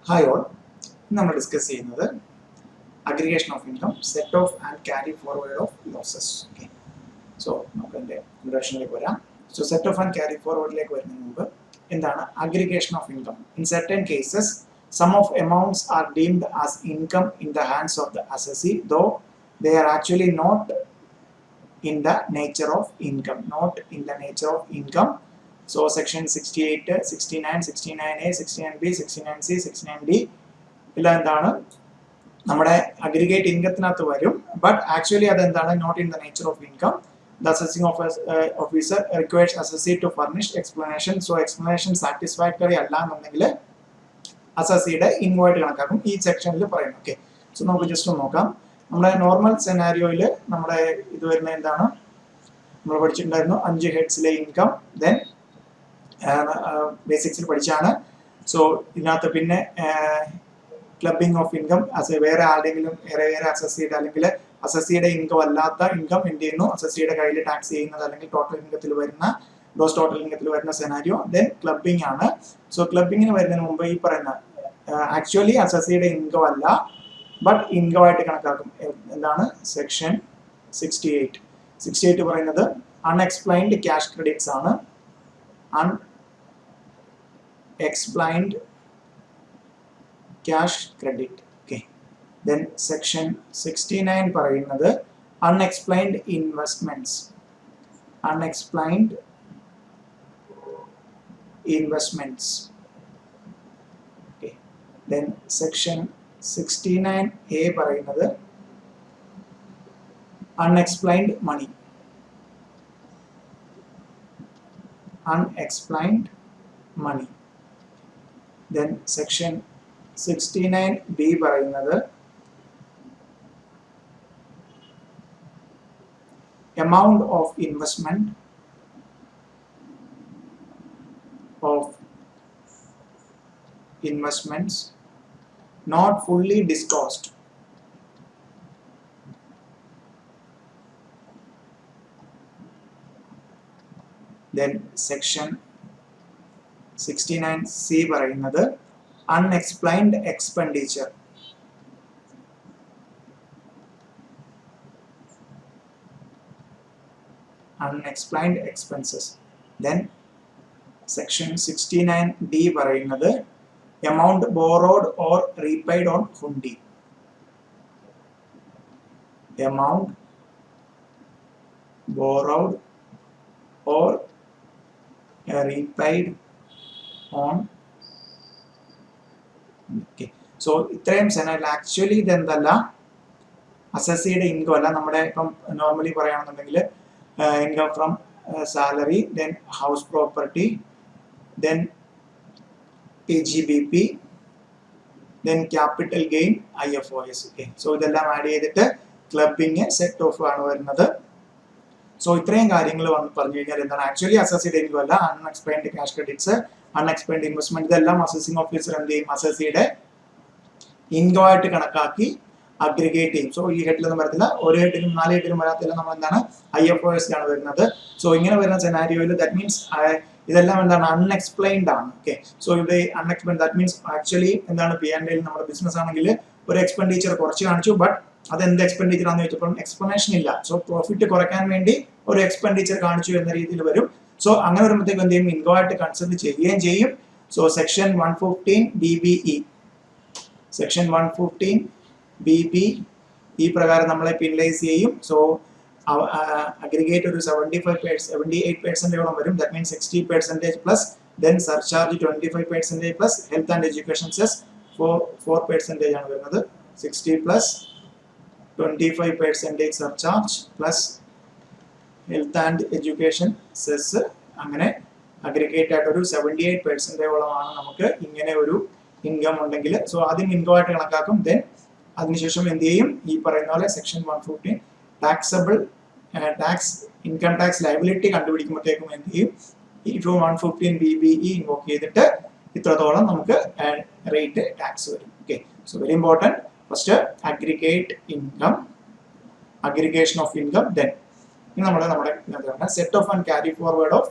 Hi all, നമ്മൾ discuss ചെയ്യുന്നത് aggregation of income, set off and carry forward of losses. Okay, so നമുക്ക് എൻ്റെ ഇൻട്രൊഡക്ഷനിലേക്ക് വരാം. So set off and carry ഫോർവേഡിലേക്ക് വരുന്നതിന് മുമ്പ് എന്താണ് aggregation of income? In certain cases sum of amounts are deemed as income in the hands of the assessee, though they are actually not in the nature of income, not in the nature of income. So section 68, 69, 69A, 69B, 69C, 69D എല്ലാം എന്താണ് നമ്മുടെ aggregate ഇൻകത്തിനകത്ത് വരും. But actually അതെന്താണ് not in the nature of income. The assessing officer requires assessee to furnish explanation. So explanation satisfactory അല്ല എന്നുണ്ടെങ്കിൽ അസസിയുടെ ഇൻവോയ്ഡ് കണക്കാക്കും ഈ സെക്ഷനിൽ പറയുന്നു. ഓക്കെ, സോ നമുക്ക് ജസ്റ്റ് നോക്കാം. നമ്മുടെ നോർമൽ സെനാരിയോയിൽ നമ്മുടെ ഇത് വരുന്ന എന്താണ് നമ്മൾ പഠിച്ചിട്ടുണ്ടായിരുന്നു 5 ഹെഡ്സിലെ ഇൻകം, ദെൻ ബേസിക്സിൽ പഠിച്ചാണ്. സോ ഇതിനകത്ത് പിന്നെ ക്ലബിംഗ് ഓഫ് ഇൻകം വേറെ ആരുടെങ്കിലും വേറെ അസസിയുടെ അല്ലെങ്കിൽ അസസിയുടെ ഇൻകം അല്ലാത്ത ഇൻകം എന്ത് ചെയ്യുന്നു അസസിയുടെ കയ്യിൽ ടാക്സ് ചെയ്യുന്നത് അല്ലെങ്കിൽ ടോട്ടൽ ഇൻകത്തിൽ വരുന്ന ഗ്രോസ് ടോട്ടൽ ഇൻകത്തിൽ വരുന്ന സെനാരിയോ. ദെൻ ക്ലബിംഗ് ആണ്. സോ ക്ലബിങ്ങിന് വരുന്നതിന് മുമ്പ് ഈ പറയുന്ന ആക്ച്വലി അസസിയുടെ ഇൻകം അല്ല ബട്ട് ഇൻകം ആയിട്ട് കണക്കാക്കും. എന്താണ് സെക്ഷൻ 68 പറയുന്നത് അൺഎക്സ്പ്ലൈൻഡ് ക്യാഷ് ക്രെഡിറ്റ്സ് ആണ്. Unexplained cash credit. Okay, then section 69 പറയുന്നത് unexplained investments. Unexplained investments. Okay, then section 69A പറയുന്നത് അൺഎക്സ്പ്ലൈൻഡ് മണി. അൺഎക്സ്പ്ലൈൻഡ് മണി. ദെൻ സെക്ഷൻ 69B പറയുന്നത് amount of investment of investments not fully disclosed. Then section 69C പറയുന്നത് unexplained expenditure. Unexplained expenses. Then section 69D പറയുന്നത് amount borrowed or repaid on hundi. Amount borrowed or repaid on. Okay, so ഇത്രയും സെനറിൽ actually ഇതെന്തല്ല അസസിയുടെ income അല്ല. നമ്മുടെ ഇപ്പം normally പറയുകയാണെന്നുണ്ടെങ്കിൽ income from salary, then house property, then PGBP, then capital gain, IFOS. Okay, so ഇതെല്ലാം add ചെയ്തിട്ട് clubbing set off ആണ് വരുന്നത്. So ഇത്രയും കാര്യങ്ങൾ പറഞ്ഞു കഴിഞ്ഞാൽ എന്താണ് ആക്ച്വലി അസസിയുടെ ഇൻകം അല്ല. അൺഎക്സ്പ്ലൈൻഡ് ക്യാഷ് ക്രെഡിറ്റ്സ്, അൺഎക്സ്പ്ലൈൻഡ് ഇൻവെസ്റ്റ്മെന്റ്, ഇതെല്ലാം അസസിംഗ് ഓഫീസർ എന്ത് ചെയ്യും അസസിയുടെ ഇൻകം ആയിട്ട് കണക്കാക്കി അഗ്രിഗേറ്റ് ചെയ്യും. സോ ഈ ഹെഡിലൊന്നും വരത്തില്ല, ഒരു ഹെഡിലും 4 ഹെഡിലും വരാത്തില്ല. നമ്മൾ എന്താണ് IFOS ആണ് വരുന്നത്. സോ ഇങ്ങനെ വരുന്ന സെനാരിയോയിൽ ദാറ്റ് മീൻസ് ഇതെല്ലാം എന്താണ് അൺഎക്സ്പ്ലൈൻഡ് ആണ്. ഓക്കെ, സോ ഇവിടെ അൺഎക്സ്പ്ലൈൻഡ് ദാറ്റ് മീൻസ് ആക്ച്വലി എന്താണ് P&L നമ്മുടെ ബിസിനസ് ആണെങ്കിൽ ഒരു എക്സ്പെൻഡിച്ചർ കുറച്ച് കാണിച്ചു, ബട്ട് അത് എന്ത് എക്സ്പെൻഡിച്ചർ ആണെന്ന് ചോദിച്ചപ്പോൾ എക്സ്പ്ലനേഷൻ ഇല്ല. സോ പ്രോഫിറ്റ് കുറയ്ക്കാൻ വേണ്ടി ഒരു എക്സ്പെൻഡിച്ചർ കാണിച്ചു എന്ന രീതിയിൽ വരും. സോ അങ്ങനെ വരുമ്പോഴത്തേക്കും എന്ത് ചെയ്യും ഇൻകം ആയിട്ട് കൺസിഡർ ചെയ്യുകയും ചെയ്യും. So section 115 BBE, section 115 BBE പ്രകാരം നമ്മളെ പിനലൈസ് ചെയ്യും. സോ അഗ്രിഗേറ്റ് ഒരു 78% വരും. That means 60% plus then surcharge 25% plus health and education cess 4% ആണ് വരുന്നത്. 60 plus 25% surcharge plus health and education cess, അങ്ങനെ അഗ്രിഗേറ്റ് ആയിട്ട് ഒരു 78%ഓളമാണ് നമുക്ക് ഇങ്ങനെ ഒരു ഇൻകം ഉണ്ടെങ്കിൽ. സോ ആദ്യം ഇൻകം ആയിട്ട് കണക്കാക്കും. ദെൻ അതിനുശേഷം എന്ത് ചെയ്യും ഈ പറയുന്ന പോലെ section 115 taxable tax income tax liability കണ്ടുപിടിക്കുമ്പോഴത്തേക്കും എന്ത് ചെയ്യും ഈ 115 BBE ഇൻവോക്ക് ചെയ്തിട്ട് ഇത്രത്തോളം നമുക്ക് റേറ്റ് ടാക്സ് വരും. Okay, so very important. First aggregate income, aggregation of income, then നമ്മുടെ set off and carry forward of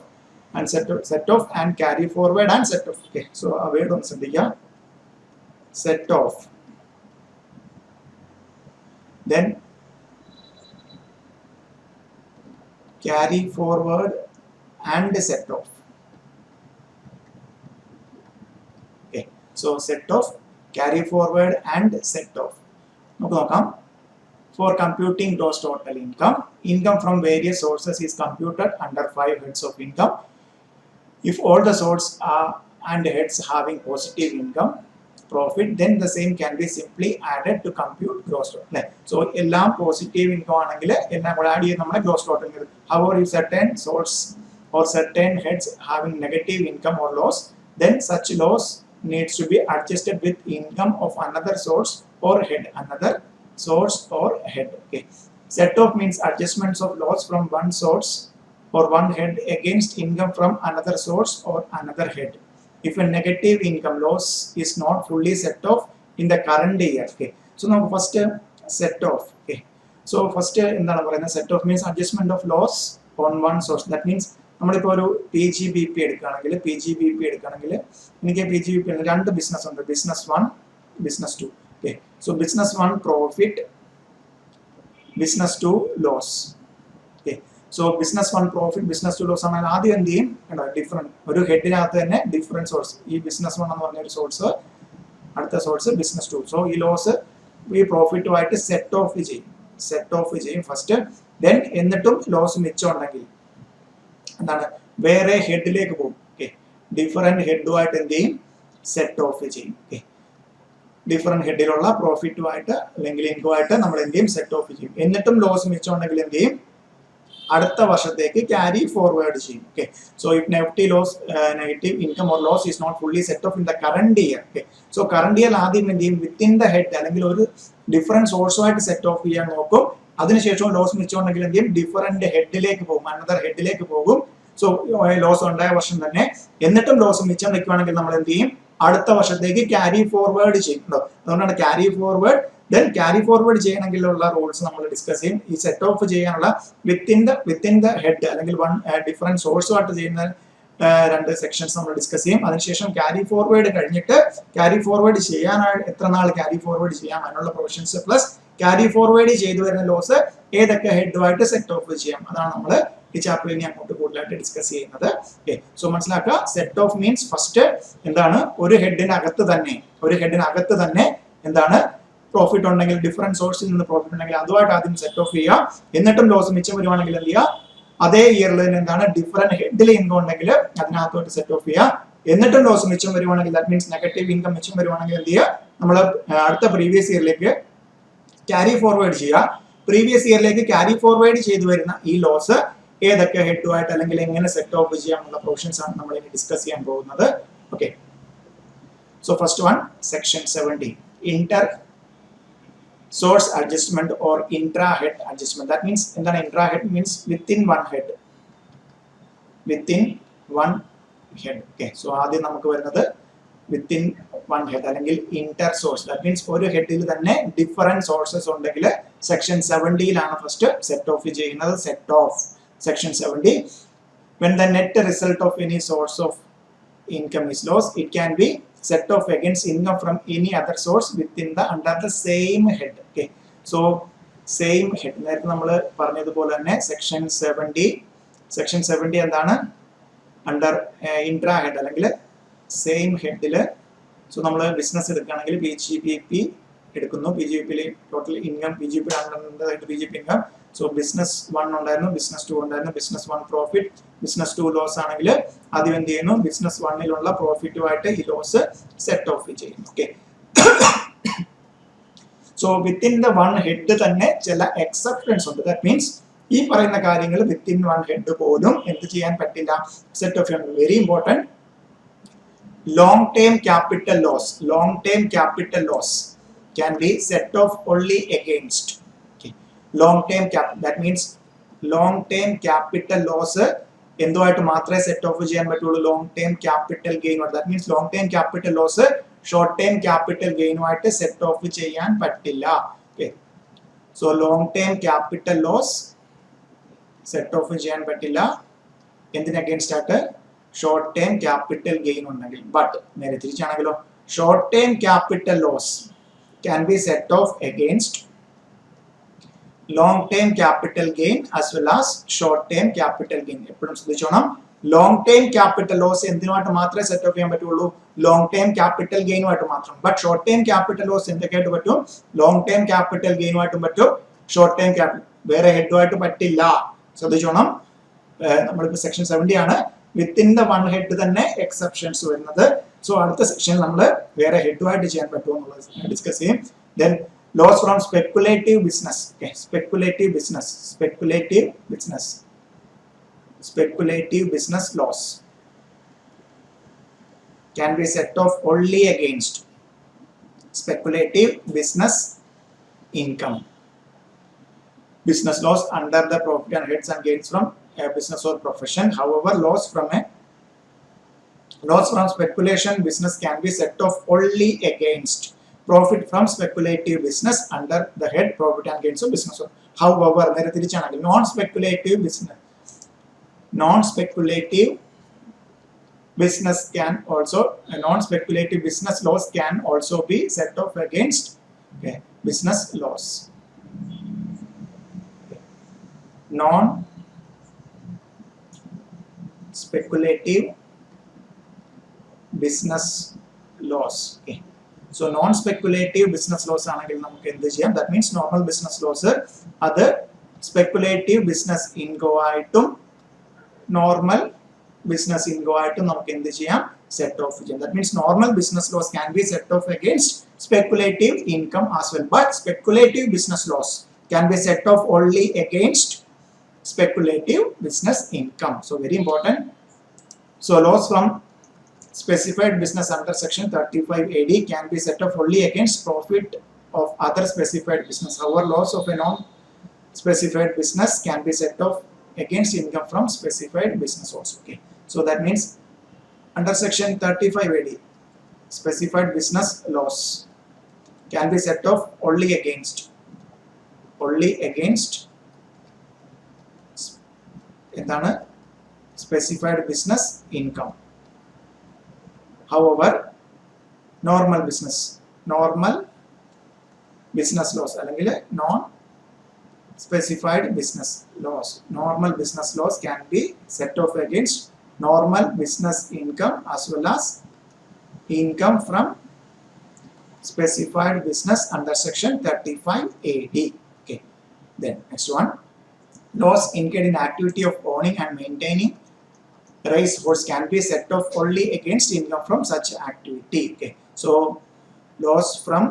and set off and carry forward and set off. Okay, so a word on ശ്രദ്ധിക്കുക. set of, then carry forward and set of. Okay, so set of, carry forward and set of. നോക്കാം. For computing gross total income, income from various sources is computed under 5 heads of income. If all the sources are and heads having positive income profit, then the same can be simply added to compute gross total. So എല്ലാം positive income ആണെങ്കിൽ എല്ലാം കൂടെ add ചെയ്ത് നമ്മുടെ gross total കിട്ടും. However, if certain source or certain heads having negative income or loss, then such loss needs to be adjusted with income of another source or head, another source or head. Okay, set off means adjustments of loss from one source or one head against income from another source or another head. If a negative income loss is not fully set off in the current year. Okay, so now first set off. Okay, so first എന്താണ് പറയുന്നത്, set off means adjustment of loss on one source. That means നമ്മളിപ്പോൾ ഒരു PGBP എടുക്കുകയാണെങ്കിൽ എനിക്ക് PGBP രണ്ട് business ഉണ്ട്, business 1, business 2. Okay, so business 1 profit, business 2 loss. Okay, so business 1 profit, business 2 loss ആണെങ്കിൽ ആദ്യം എന്ത് ചെയ്യും, ഡിഫറെന്റ് ഒരു ഹെഡിനകത്ത് തന്നെ ഡിഫറെന്റ് സോഴ്സ്, ഈ ബിസിനസ് 1 എന്ന് പറഞ്ഞ ഒരു സോഴ്സ്, അടുത്ത സോഴ്സ് ബിസിനസ് 2. സോ ഈ ലോസ് ഈ പ്രോഫിറ്റുമായിട്ട് സെറ്റ് ഓഫ് ചെയ്യും ഫസ്റ്റ്. ദെൻ എന്നിട്ടും ലോസ് മിച്ചം ഉണ്ടെങ്കിൽ എന്താണ്, വേറെ ഹെഡിലേക്ക് പോകും. ഓക്കെ, ഡിഫറെന്റ് ഹെഡുമായിട്ട് എന്ത് ചെയ്യും, സെറ്റ് ഓഫ് ചെയ്യും. ഓക്കെ, ഡിഫറെന്റ് ഹെഡിലുള്ള പ്രോഫിറ്റുമായിട്ട് അല്ലെങ്കിൽ ഇൻകമായിട്ട് നമ്മൾ എന്ത് ചെയ്യും, സെറ്റ് ഓഫ് ചെയ്യും. എന്നിട്ടും ലോസ് മിച്ചം ഉണ്ടെങ്കിൽ എന്ത് ചെയ്യും, അടുത്ത വർഷത്തേക്ക് ക്യാരി ഫോർവേഡ് ചെയ്യും. Okay, so if negative income or loss is not fully set off in the current year. Okay, so current year ആദ്യം എന്ത് ചെയ്യും, വിത്തിൻ ദ ഹെഡ് അല്ലെങ്കിൽ ഒരു ഡിഫറെന്റ് സോഴ്സുമായിട്ട് സെറ്റ് ഓഫ് ചെയ്യാൻ നോക്കും. അതിനുശേഷം ലോസ് മിച്ചം ഉണ്ടെങ്കിൽ എന്ത് ചെയ്യും, ഡിഫറെന്റ് ഹെഡിലേക്ക് പോകും, അനദർ ഹെഡിലേക്ക് പോകും. സോ ലോസ് ഉണ്ടായ വർഷം തന്നെ എന്നിട്ടും ലോസ് മിച്ചം നിൽക്കുകയാണെങ്കിൽ നമ്മൾ എന്ത് ചെയ്യും, അടുത്ത വർഷത്തേക്ക് ക്യാരി ഫോർവേഡ് ചെയ്യുന്നുണ്ടോ. അതുകൊണ്ടാണ് carry forward. Then carry forward ചെയ്യണമെങ്കിലുള്ള റൂൾസ് നമ്മൾ ഡിസ്കസ് ചെയ്യും. ഈ സെറ്റ് ഓഫ് ചെയ്യാനുള്ള വിത്തിൻ ദ ഹെഡ് അല്ലെങ്കിൽ വൺ ഡിഫറെന്റ് സോഴ്സുമായിട്ട് ചെയ്യുന്ന രണ്ട് സെക്ഷൻസ് നമ്മൾ ഡിസ്കസ് ചെയ്യും. അതിനുശേഷം ക്യാരി ഫോർവേഡ് കഴിഞ്ഞിട്ട് ക്യാരി ഫോർവേഡ് ചെയ്യാനായി എത്ര നാൾ ക്യാരി ഫോർവേഡ് ചെയ്യാം അതിനുള്ള പ്രൊവിഷൻസ് പ്ലസ് ക്യാരി ഫോർവേഡ് ചെയ്തു വരുന്ന ലോസ് ഏതൊക്കെ ഹെഡുമായിട്ട് സെറ്റ് ഓഫ് ചെയ്യാം, അതാണ് നമ്മൾ ഈ ചാപ്റ്ററിൽ ഇനി അങ്ങോട്ട് കൂടുതലായിട്ട് ഡിസ്കസ് ചെയ്യുന്നത്. ഓക്കെ, സോ മനസ്സിലാക്കുക, സെറ്റ് ഓഫ് മീൻസ് ഫസ്റ്റ് എന്താണ്, ഒരു ഹെഡിനകത്ത് തന്നെ എന്താണ് പ്രോഫിറ്റ് ഉണ്ടെങ്കിൽ, ഡിഫറെന്റ് സോഴ്സിൽ നിന്ന് പ്രോഫിറ്റ് ഉണ്ടെങ്കിൽ അതുമായിട്ട് ആദ്യം സെറ്റ് ഓഫ് ചെയ്യുക. എന്നിട്ടും ലോസ് മിച്ചം വരുവാണെങ്കിൽ എന്ത് ചെയ്യുക, അതേ ഇയറിൽ തന്നെ എന്താണ് ഡിഫറെന്റ് ഹെഡിൽ ഇൻകം ഉണ്ടെങ്കിൽ അതിനകത്തോട്ട് സെറ്റ് ഓഫ് ചെയ്യുക. എന്നിട്ടും ലോസ് മിച്ചം വരുവാണെങ്കിൽ, ദാറ്റ് മീൻസ് നെഗറ്റീവ് ഇൻകം മിച്ചം വരുവാണെങ്കിൽ എന്ത് ചെയ്യുക, നമ്മൾ അടുത്ത പ്രീവിയസ് ഇയറിലേക്ക് ക്യാരി ഫോർവേഡ് ചെയ്യുക. പ്രീവിയസ് ഇയറിലേക്ക് ക്യാരി ഫോർവേഡ് ചെയ്തു വരുന്ന ഈ ലോസ് ഏതൊക്കെ ഹെഡുമായിട്ട് അല്ലെങ്കിൽ എങ്ങനെ സെറ്റ് ഓഫ് ചെയ്യാനുള്ള പ്രൊവിഷൻസ് ആണ് നമ്മൾ ഇനി ഡിസ്കസ് ചെയ്യാൻ പോകുന്നത്. Okay, so first one section 70, Inter source adjustment or intra head adjustment. That means എന്താണ് intra head means within one head. Okay, so ആദ്യം നമുക്ക് വരുന്നത് within one head അല്ലെങ്കിൽ inter source. That means ഒരു ഹെഡിൽ തന്നെ ഡിഫറെന്റ് സോഴ്സസ് ഉണ്ടെങ്കിൽ section 70ലാണ് first set of ചെയ്യുന്നത്. Set off section 70, when the net result of any source of income is lost, it can be set off against income from any other source within the under the same head. Okay, so same head നേരത്തെ നമ്മൾ പറഞ്ഞതുപോലെ തന്നെ section 70 എന്താണ്, under intra head അല്ലെങ്കിൽ same ഹെഡിൽ. So നമ്മൾ business എടുക്കുകയാണെങ്കിൽ PGBP എടുക്കുന്നു, PGBP total income PGBP income. So business 1 ഉണ്ടായിരുന്നു, ബിസിനസ് 2 ഉണ്ടായിരുന്നു, ബിസിനസ് 1 പ്രോഫിറ്റ്, ബിസിനസ് 2 ലോസ് ആണെങ്കിൽ ആദ്യം എന്ത് ചെയ്യുന്നു, ബിസിനസ് 1ലുള്ള പ്രോഫിറ്റുമായിട്ട് ഈ ലോസ് സെറ്റ് ഓഫ് ചെയ്യുന്നു. Okay, so within the one head തന്നെ ചില എക്സെപ്ഷൻസ് ഉണ്ട്. ദാറ്റ് മീൻസ് ഈ പറയുന്ന കാര്യങ്ങൾ വിത്തിൻ വൺ ഹെഡ് പോലും എന്ത് ചെയ്യാൻ പറ്റില്ല, സെറ്റ് ഓഫ് ചെയ്യണം. Very important, long term capital loss can be set off only against. Okay, long term that means long term capital loss എന്തുമായിട്ട് മാത്രമേ സെറ്റ് ഓഫ് ചെയ്യാൻ പറ്റുള്ളൂ, long term capital gain. That means long term capital loss short term capital ഗെയിനുമായിട്ട് set of ചെയ്യാൻ പറ്റില്ല. Okay, so long term capital loss set of ചെയ്യാൻ പറ്റില്ല എന്തിന് അഗേൻസ്റ്റ് ആയിട്ട്, ഷോർട്ട് ടേം ക്യാപിറ്റൽ ഗെയിൻ ഉണ്ടെങ്കിൽ. ബട്ട് നേരെ തിരിച്ചാണെങ്കിലോ, short term capital loss can be set off against long term capital gain as well as short term capital gain. എപ്പോഴും ശ്രദ്ധിച്ചോണം, long term capital loss എന്തിനുമായിട്ട് മാത്രമേ സെറ്റ് ഓഫ് ചെയ്യാൻ പറ്റുള്ളൂ? Long term capital ഗെയിനുമായിട്ട് മാത്രം. But short term capital loss എന്തൊക്കെയായിട്ട് പറ്റും? Long term capital ഗെയിനുമായിട്ടും പറ്റും, ഷോർട്ട് ടേം ക്യാപിറ്റൽ വേറെ ഹെഡുമായിട്ട് പറ്റില്ല. ശ്രദ്ധിച്ചോണം, നമ്മളിപ്പോൾ സെക്ഷൻ 70 ആണ്. വിത്തിൻ ദ വൺ ഹെഡ് തന്നെ എക്സെപ്ഷൻസ് വരുന്നത്. സോ അടുത്ത സെക്ഷനിൽ നമ്മൾ വേറെ ഹെഡുമായിട്ട് ചെയ്യാൻ പറ്റുമോ എന്നുള്ളത് ഡിസ്കസ് ചെയ്യും. Then loss from speculative business. Okay, speculative business loss can be set off only against speculative business income. Business loss under the profit and heads and gains from a business or profession. However, loss from speculation business can be set off only against profit from speculative business under the head profit and gains of business. However, നേരെ തിരിച്ചാണെങ്കിൽ non-speculative business can also non-speculative business loss can also be set off against business loss. Non-speculative business loss. Okay. So non-speculative business loss ആണെങ്കിൽ നമുക്ക് എന്ത് ചെയ്യാം? That means normal business loss അത് speculative business income ആയിട്ടും normal business income ആയിട്ടും നമുക്ക് എന്ത് ചെയ്യാം? Set off ചെയ്യാം. That means normal business loss can be set off against speculative income as well. But speculative business loss can be set off only against speculative business income. So very important. So loss from specified business under section 35 AD can be set off only against profit of other specified business. However, loss of a non-specified business can be set off against income from specified business also. Okay, so that means under section 35 AD, specified business loss can be set off only against എന്താണ്? Specified business income. However, normal business loss അല്ലെങ്കിൽ non-specified business loss, normal business loss can be set off against normal business income as well as income from specified business under section 35 AD. Okay, then next one, loss incurred in activity of owning and maintaining race horse can be set off only against income from such activity. Okay, so loss from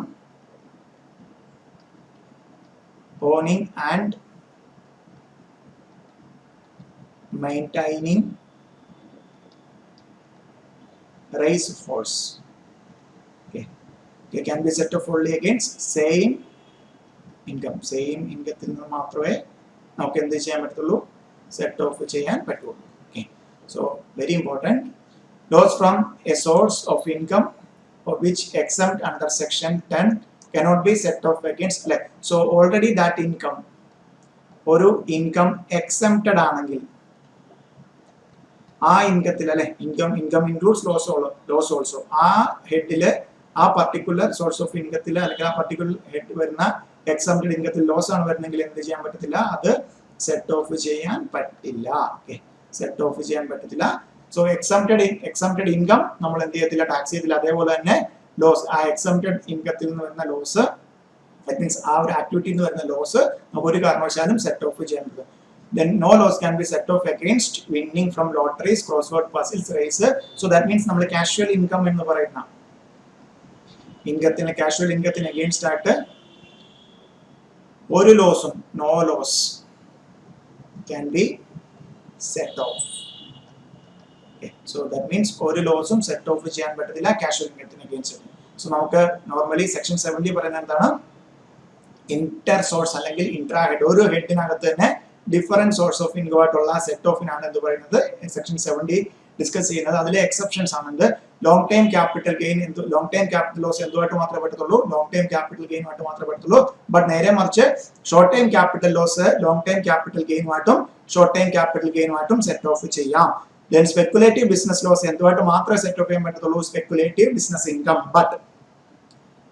owning and maintaining race horse, okay, can be set off only against same income ത്തിൽ നിന്ന് മാത്രമേ നമുക്ക് എന്ത് ചെയ്യാൻ പറ്റുള്ളൂ? Set of ചെയ്യാൻ പറ്റുള്ളൂ. So very important, loss from a source of income for which exempt under section 10 cannot be set off against. So already that income ഒരു income exempted ആണെങ്കിൽ ആ ഇൻകത്തിൽ income includes loss also ആ ഹെഡില് ആ particular source of ഇൻകത്തിൽ അല്ലെങ്കിൽ ആ particular head വരുന്ന exempted ഇൻകത്തിൽ loss ആണ് വരുന്നെങ്കിൽ എന്ത് ചെയ്യാൻ പറ്റത്തില്ല? അത് സെറ്റ് ഓഫ് ചെയ്യാൻ പറ്റില്ല. ഓക്കെ, സെറ്റ് ഓഫ് ചെയ്യാൻ പറ്റത്തില്ല. സോ എക്സംപ്റ്റഡ് ഇൻകം നമ്മൾ എന്ത് ചെയ്യത്തില്ല? ടാക്സ് ചെയ്യത്തില്ല. അതേപോലെ തന്നെ ലോസ്, ആ എക്സംപ്റ്റഡ് ഇൻകത്തിൽ നിന്ന് വരുന്ന ലോസ്, ദാറ്റ് മീൻസ് ആ ഒരു ആക്ടിവിറ്റിയിൽ നിന്ന് വരുന്ന ലോസ് നമുക്ക് ഒരു കാരണവശാലും സെറ്റ് ഓഫ് ചെയ്യാൻ പറ്റില്ല. Then no loss can be set off against winning from lotteries, crossword puzzles, race. So that means നമ്മൾ കാഷ്വൽ ഇൻകം എന്ന് പറയുന്ന ഇൻകത്തിന്, കാഷ്വൽ ഇൻകത്തിന് അഗെയിൻസ്റ്റ് ആയിട്ട് ഒരു ലോസും, no loss can be set off. Okay, so that means ഒരു ലോസും set of ചെയ്യാൻ പറ്റത്തില്ല കാഷ്വൽ ഇൻകത്തിന് അഗെയിൻസ്റ്റ്. സോ നമുക്ക് നോർമലി സെക്ഷൻ 70 പറയുന്നത് എന്താണ്? ഇന്റർ സോഴ്സ് അല്ലെങ്കിൽ ഇൻട്രാ ഹെഡ്, ഒരു ഹെഡിനകത്ത് തന്നെ ഡിഫറെന്റ് സോഴ്സ് ഓഫ് ഇൻകം ആയിട്ടുള്ള സെറ്റ് ഓഫിനാണ് എന്ത് പറയുന്നത്? സെക്ഷൻ 70 ഡിസ്കസ് ചെയ്യുന്നത്. അതിലെ എക്സെപ്ഷൻസ് ആണെന്ത്? Long time capital gain, long time capital loss എന്തുമായിട്ട് മാത്രമേ പറ്റത്തുള്ളൂ? ലോങ് ടൈം ക്യാപിറ്റൽ ഗെയിനുമായിട്ട് മാത്രമേ പറ്റത്തുള്ളൂ. ബട്ട് നേരെ മറിച്ച് short time capital loss long time capital ഗെയിനുമായിട്ടും ഷോർട്ട് ടൈം ക്യാപിറ്റൽ ഗെയിനുമായിട്ടും സെറ്റ് ഓഫ് ചെയ്യാം. Then speculative business loss എന്തുമായിട്ട് മാത്രമേ സെറ്റ് ഓഫ് ചെയ്യാൻ പറ്റത്തുള്ളൂ speculative business income. But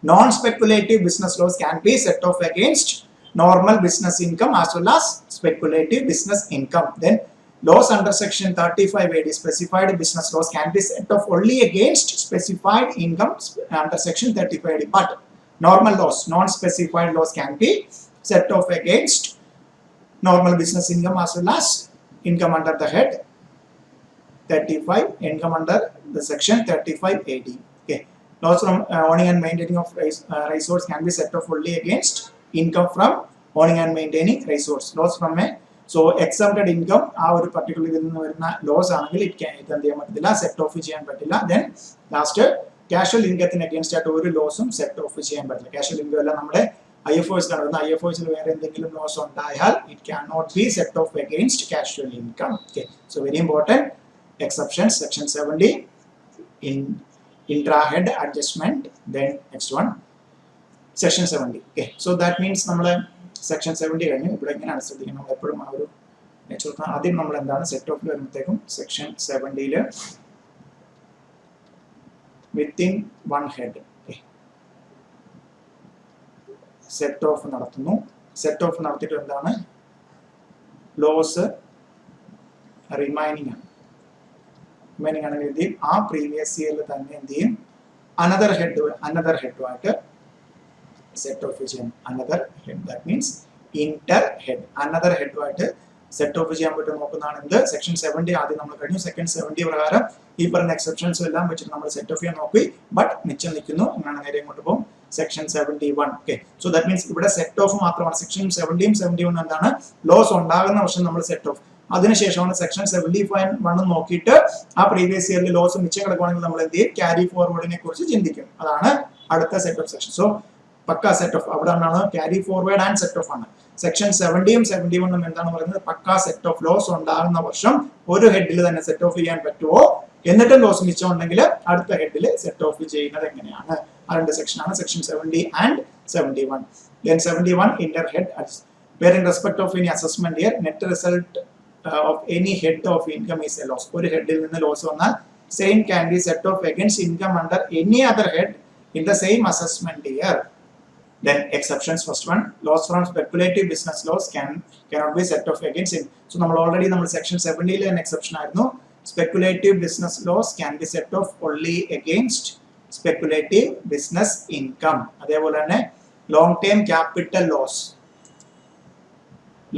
non-speculative business loss can be set off against normal business income as well as speculative business income. Then loss under section 35AD, specified business loss, can be set off only against specified income under section 35AD. But normal loss, non-specified loss, can be set off against normal business income as well as income under the head 35, income under the section 35AD. Okay. Loss from owning and maintaining of resource can be set off only against income from owning and maintaining resource. Loss from a so exempted income ആ ഒരു particular ഇതിൽ നിന്ന് വരുന്ന loss ആണെങ്കിൽ ഇത് എന്ത് ചെയ്യാൻ പറ്റില്ല, സെറ്റ് ഓഫ് ചെയ്യാൻ പറ്റില്ല. ദെൻ ലാസ്റ്റ് ക്യാഷ്വൽ ഇൻകത്തിന് അഗേൻസ്റ്റ് ആയിട്ട് ഒരു ലോസും സെറ്റ് ഓഫ് ചെയ്യാൻ പറ്റില്ല. ക്യാഷ്വൽ ഇൻകം എല്ലാം നമ്മുടെ IFOs നടക്കുന്ന IFOs വേറെ എന്തെങ്കിലും ലോസ് ഉണ്ടായാൽ it can not be set off against casual income. Okay, so very important exceptions, section 70 in intra-head adjustment. Then next one, section 70. Okay, so that means നമ്മള് section 70 കഴിഞ്ഞു. ഇവിടെ എങ്ങനെയാണ് ശ്രദ്ധിക്കണം, നമ്മൾ എപ്പോഴും ആ ഒരു ആദ്യം നമ്മൾ എന്താണ് സെറ്റ് ഓഫ് വരുമ്പോഴത്തേക്കും section 70 within one head set of നടത്തുന്നു. സെറ്റ് ഓഫ് നടത്തിയിട്ട് എന്താണ് ലോസ് റിമൈനിങ് ആണ്. റിമൈനിങ് ആണെങ്കിൽ എന്ത് ചെയ്യും, ആ പ്രീവിയസ് ഇയറിൽ തന്നെ എന്ത് ചെയ്യും, അനദർ ഹെഡുമായിട്ട് സെറ്റ് ഓഫ് ചെയ്യണം. Another head, that means inter head, another ഹെഡുമായിട്ട് സെറ്റ് ഓഫ് ചെയ്യാൻ പറ്റും നോക്കുന്നതാണ് എന്ത് സെക്ഷൻ 70 ആദ്യം നമ്മൾ കഴിഞ്ഞു. സെക്ഷൻ 70 പ്രകാരം ഈ പറഞ്ഞ എക്സെപ്ഷൻസും എല്ലാം വെച്ചിട്ട് നമ്മൾ സെറ്റ് ഓഫ് ചെയ്യാൻ നോക്കി. ബട്ട് മിച്ചം നിൽക്കുന്നു, അങ്ങനെ നേരെ ഇങ്ങോട്ട് പോകും section 71. Okay, so that means ഇവിടെ സെറ്റ് ഓഫ് മാത്രമാണ്. സെക്ഷൻ 70 71 എന്താണ് ലോസ് ഉണ്ടാകുന്ന വർഷം നമ്മൾ സെറ്റ് ഓഫ്, അതിനുശേഷമാണ് സെക്ഷൻ 71 നോക്കിയിട്ട് ആ പ്രീവിയസ് ഇയറിൽ ലോസ് മിച്ചം കിടക്കുകയാണെങ്കിൽ നമ്മൾ എന്ത് ചെയ്യും, ക്യാരി ഫോർവേഡിനെ കുറിച്ച് ചിന്തിക്കും. അതാണ് അടുത്ത സെറ്റ് ഓഫ് സെക്ഷൻ. സോ പക്ക സെറ്റ് ഓഫ് അവിടെ നിന്നാണ് carry forward and set off ആണ്. സെക്ഷൻ 70 71 എന്താണ് പറയുന്നത്, പക്ക സെറ്റ് ഓഫ് ലോസ് ഉണ്ടാകുന്ന വർഷം ഒരു ഹെഡിൽ തന്നെ സെറ്റ് ഓഫ് ചെയ്യാൻ പറ്റുമോ, എന്നിട്ടും ലോസ് മിച്ചം ഉണ്ടെങ്കിൽ അടുത്ത ഹെഡിൽ സെറ്റ് ഓഫ് ചെയ്യുന്നത് എങ്ങനെയാണ്, ആ രണ്ട് സെക്ഷനാണ് section 70 and 71. Then 71 inter head, where in respect of any assessment year net result of any head of income is a loss. ഒരു ഹെഡിൽ നിന്ന് ലോസ് വന്നാൽ same can be set off against income under any other head in the same assessment year. Then exceptions, first one, loss from speculative business loss cannot be set off against it. So നമ്മൾ already നമ്മൾ section 70 an exception ആയിരുന്നു. Speculative business loss can be set off only against speculative business income. അതേപോലെ തന്നെ long term capital loss,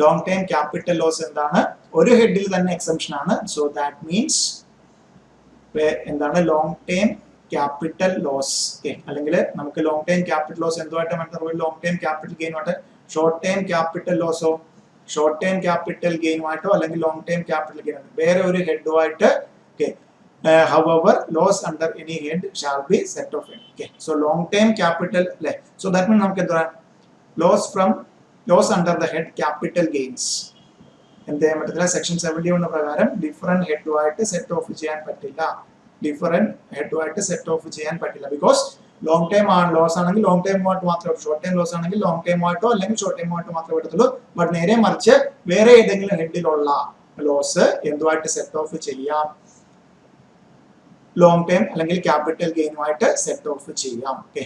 long term capital loss എന്താണ്, ഒരു ഹെഡിൽ തന്നെ exemption ആണ്. So that means എന്താണ് ലോങ് ടേം ക്യാപിറ്റൽ ലോസ്. അല്ലെങ്കിൽ നമുക്ക് ലോങ് ടൈം ക്യാപിറ്റൽ ലോസ് എന്തുമായിട്ട് മനസ്സിലാവും, ലോങ് ടൈം ക്യാപിറ്റൽ ഗെയിനുമായിട്ട്. ഷോർട്ട് ടൈം ക്യാപിറ്റൽ ലോസോ ഷോർട്ട് ടൈം ക്യാപിറ്റൽ ഗെയിനുമായിട്ടോ അല്ലെങ്കിൽ ലോങ് ടൈം ക്യാപിറ്റൽ ഗെയിൻ വേറെ ഒരു ഹെഡുമായിട്ട്. Okay, however loss under any head shall be set off. Okay, so long term capital അല്ലേ, so that means നമുക്ക് എന്താ loss under the head capital gains എന്ത് ചെയ്യാൻ പറ്റില്ല, സെക്ഷൻ 71 പ്രകാരം ഡിഫറെന്റ് ഹെഡുമായിട്ട് സെറ്റ് ഓഫ് ചെയ്യാൻ പറ്റില്ല. ഡിഫറെന്റ് ഹെഡുമായിട്ട് സെറ്റ് ഓഫ് ചെയ്യാൻ പറ്റില്ല. ബിക്കോസ് ലോങ് ടൈം ലോസ് ആണെങ്കിൽ ലോങ് ടൈമുമായിട്ട് മാത്രമേ, ഷോർട്ട് ടൈം ലോസ് ആണെങ്കിൽ ലോങ് ടൈമുമായിട്ടോ അല്ലെങ്കിൽ ഷോർട്ട് ടൈമുമായിട്ടോ മാത്രമേ പറ്റത്തുള്ളൂ. ബട്ട് നേരെ മറിച്ച് വേറെ ഏതെങ്കിലും ഹെഡിലുള്ള ലോസ് എന്തുമായിട്ട് സെറ്റ് ഓഫ് ചെയ്യാം, ലോങ് ടൈം അല്ലെങ്കിൽ ക്യാപിറ്റൽ ഗെയിനുമായിട്ട് സെറ്റ് ഓഫ് ചെയ്യാം. ഓക്കെ,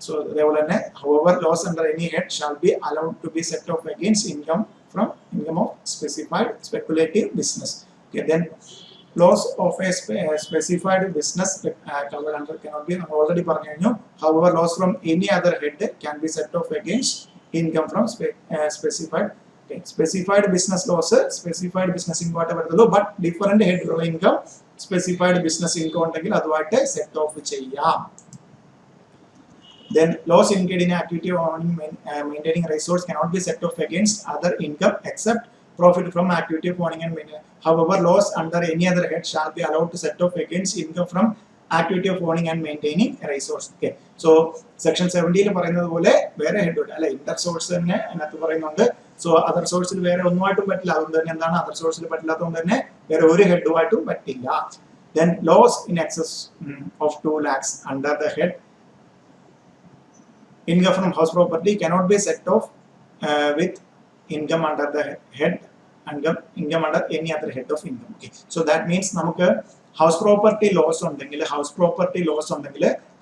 സോ അതേപോലെ തന്നെ however loss under any head shall be allowed to be set off against income from income of specified speculative business. Okay, then loss of a specified business covered under cannot be already പറഞ്ഞു കഴിഞ്ഞു. However loss from any other head can be set off against income from specified. Okay, specified business loss, specified business income വരുന്നുള്ളൂ. But different head income specified business income ഉണ്ടെങ്കിൽ അതുമായിട്ട് set off ചെയ്യാം. Then loss incurred in activity of owning maintaining resource cannot be set off against other income except profit from activity of owning and maintaining. However loss under any other head shall be allowed to set off against income from activity of owning and maintaining resource. Okay, so section 70 പറയുന്നത് പോലെ വേറെ head ഉണ്ട് അല്ലെ, Inter source തന്നെ അതിനകത്ത് പറയുന്നുണ്ട്. So other സോഴ്സിൽ വേറെ ഒന്നുമായിട്ടും പറ്റില്ല. അതുകൊണ്ട് തന്നെ എന്താണ് അതർ സോഴ്സിൽ പറ്റില്ലാത്തതുകൊണ്ട് തന്നെ വേറെ ഒരു ഹെഡുമായിട്ടും പറ്റില്ല. Then loss in excess of 2 lakhs under the head income from house property cannot be set off with income under the head income under any other head of income. Okay, so that means നമുക്ക് house property loss ഉണ്ടെങ്കിൽ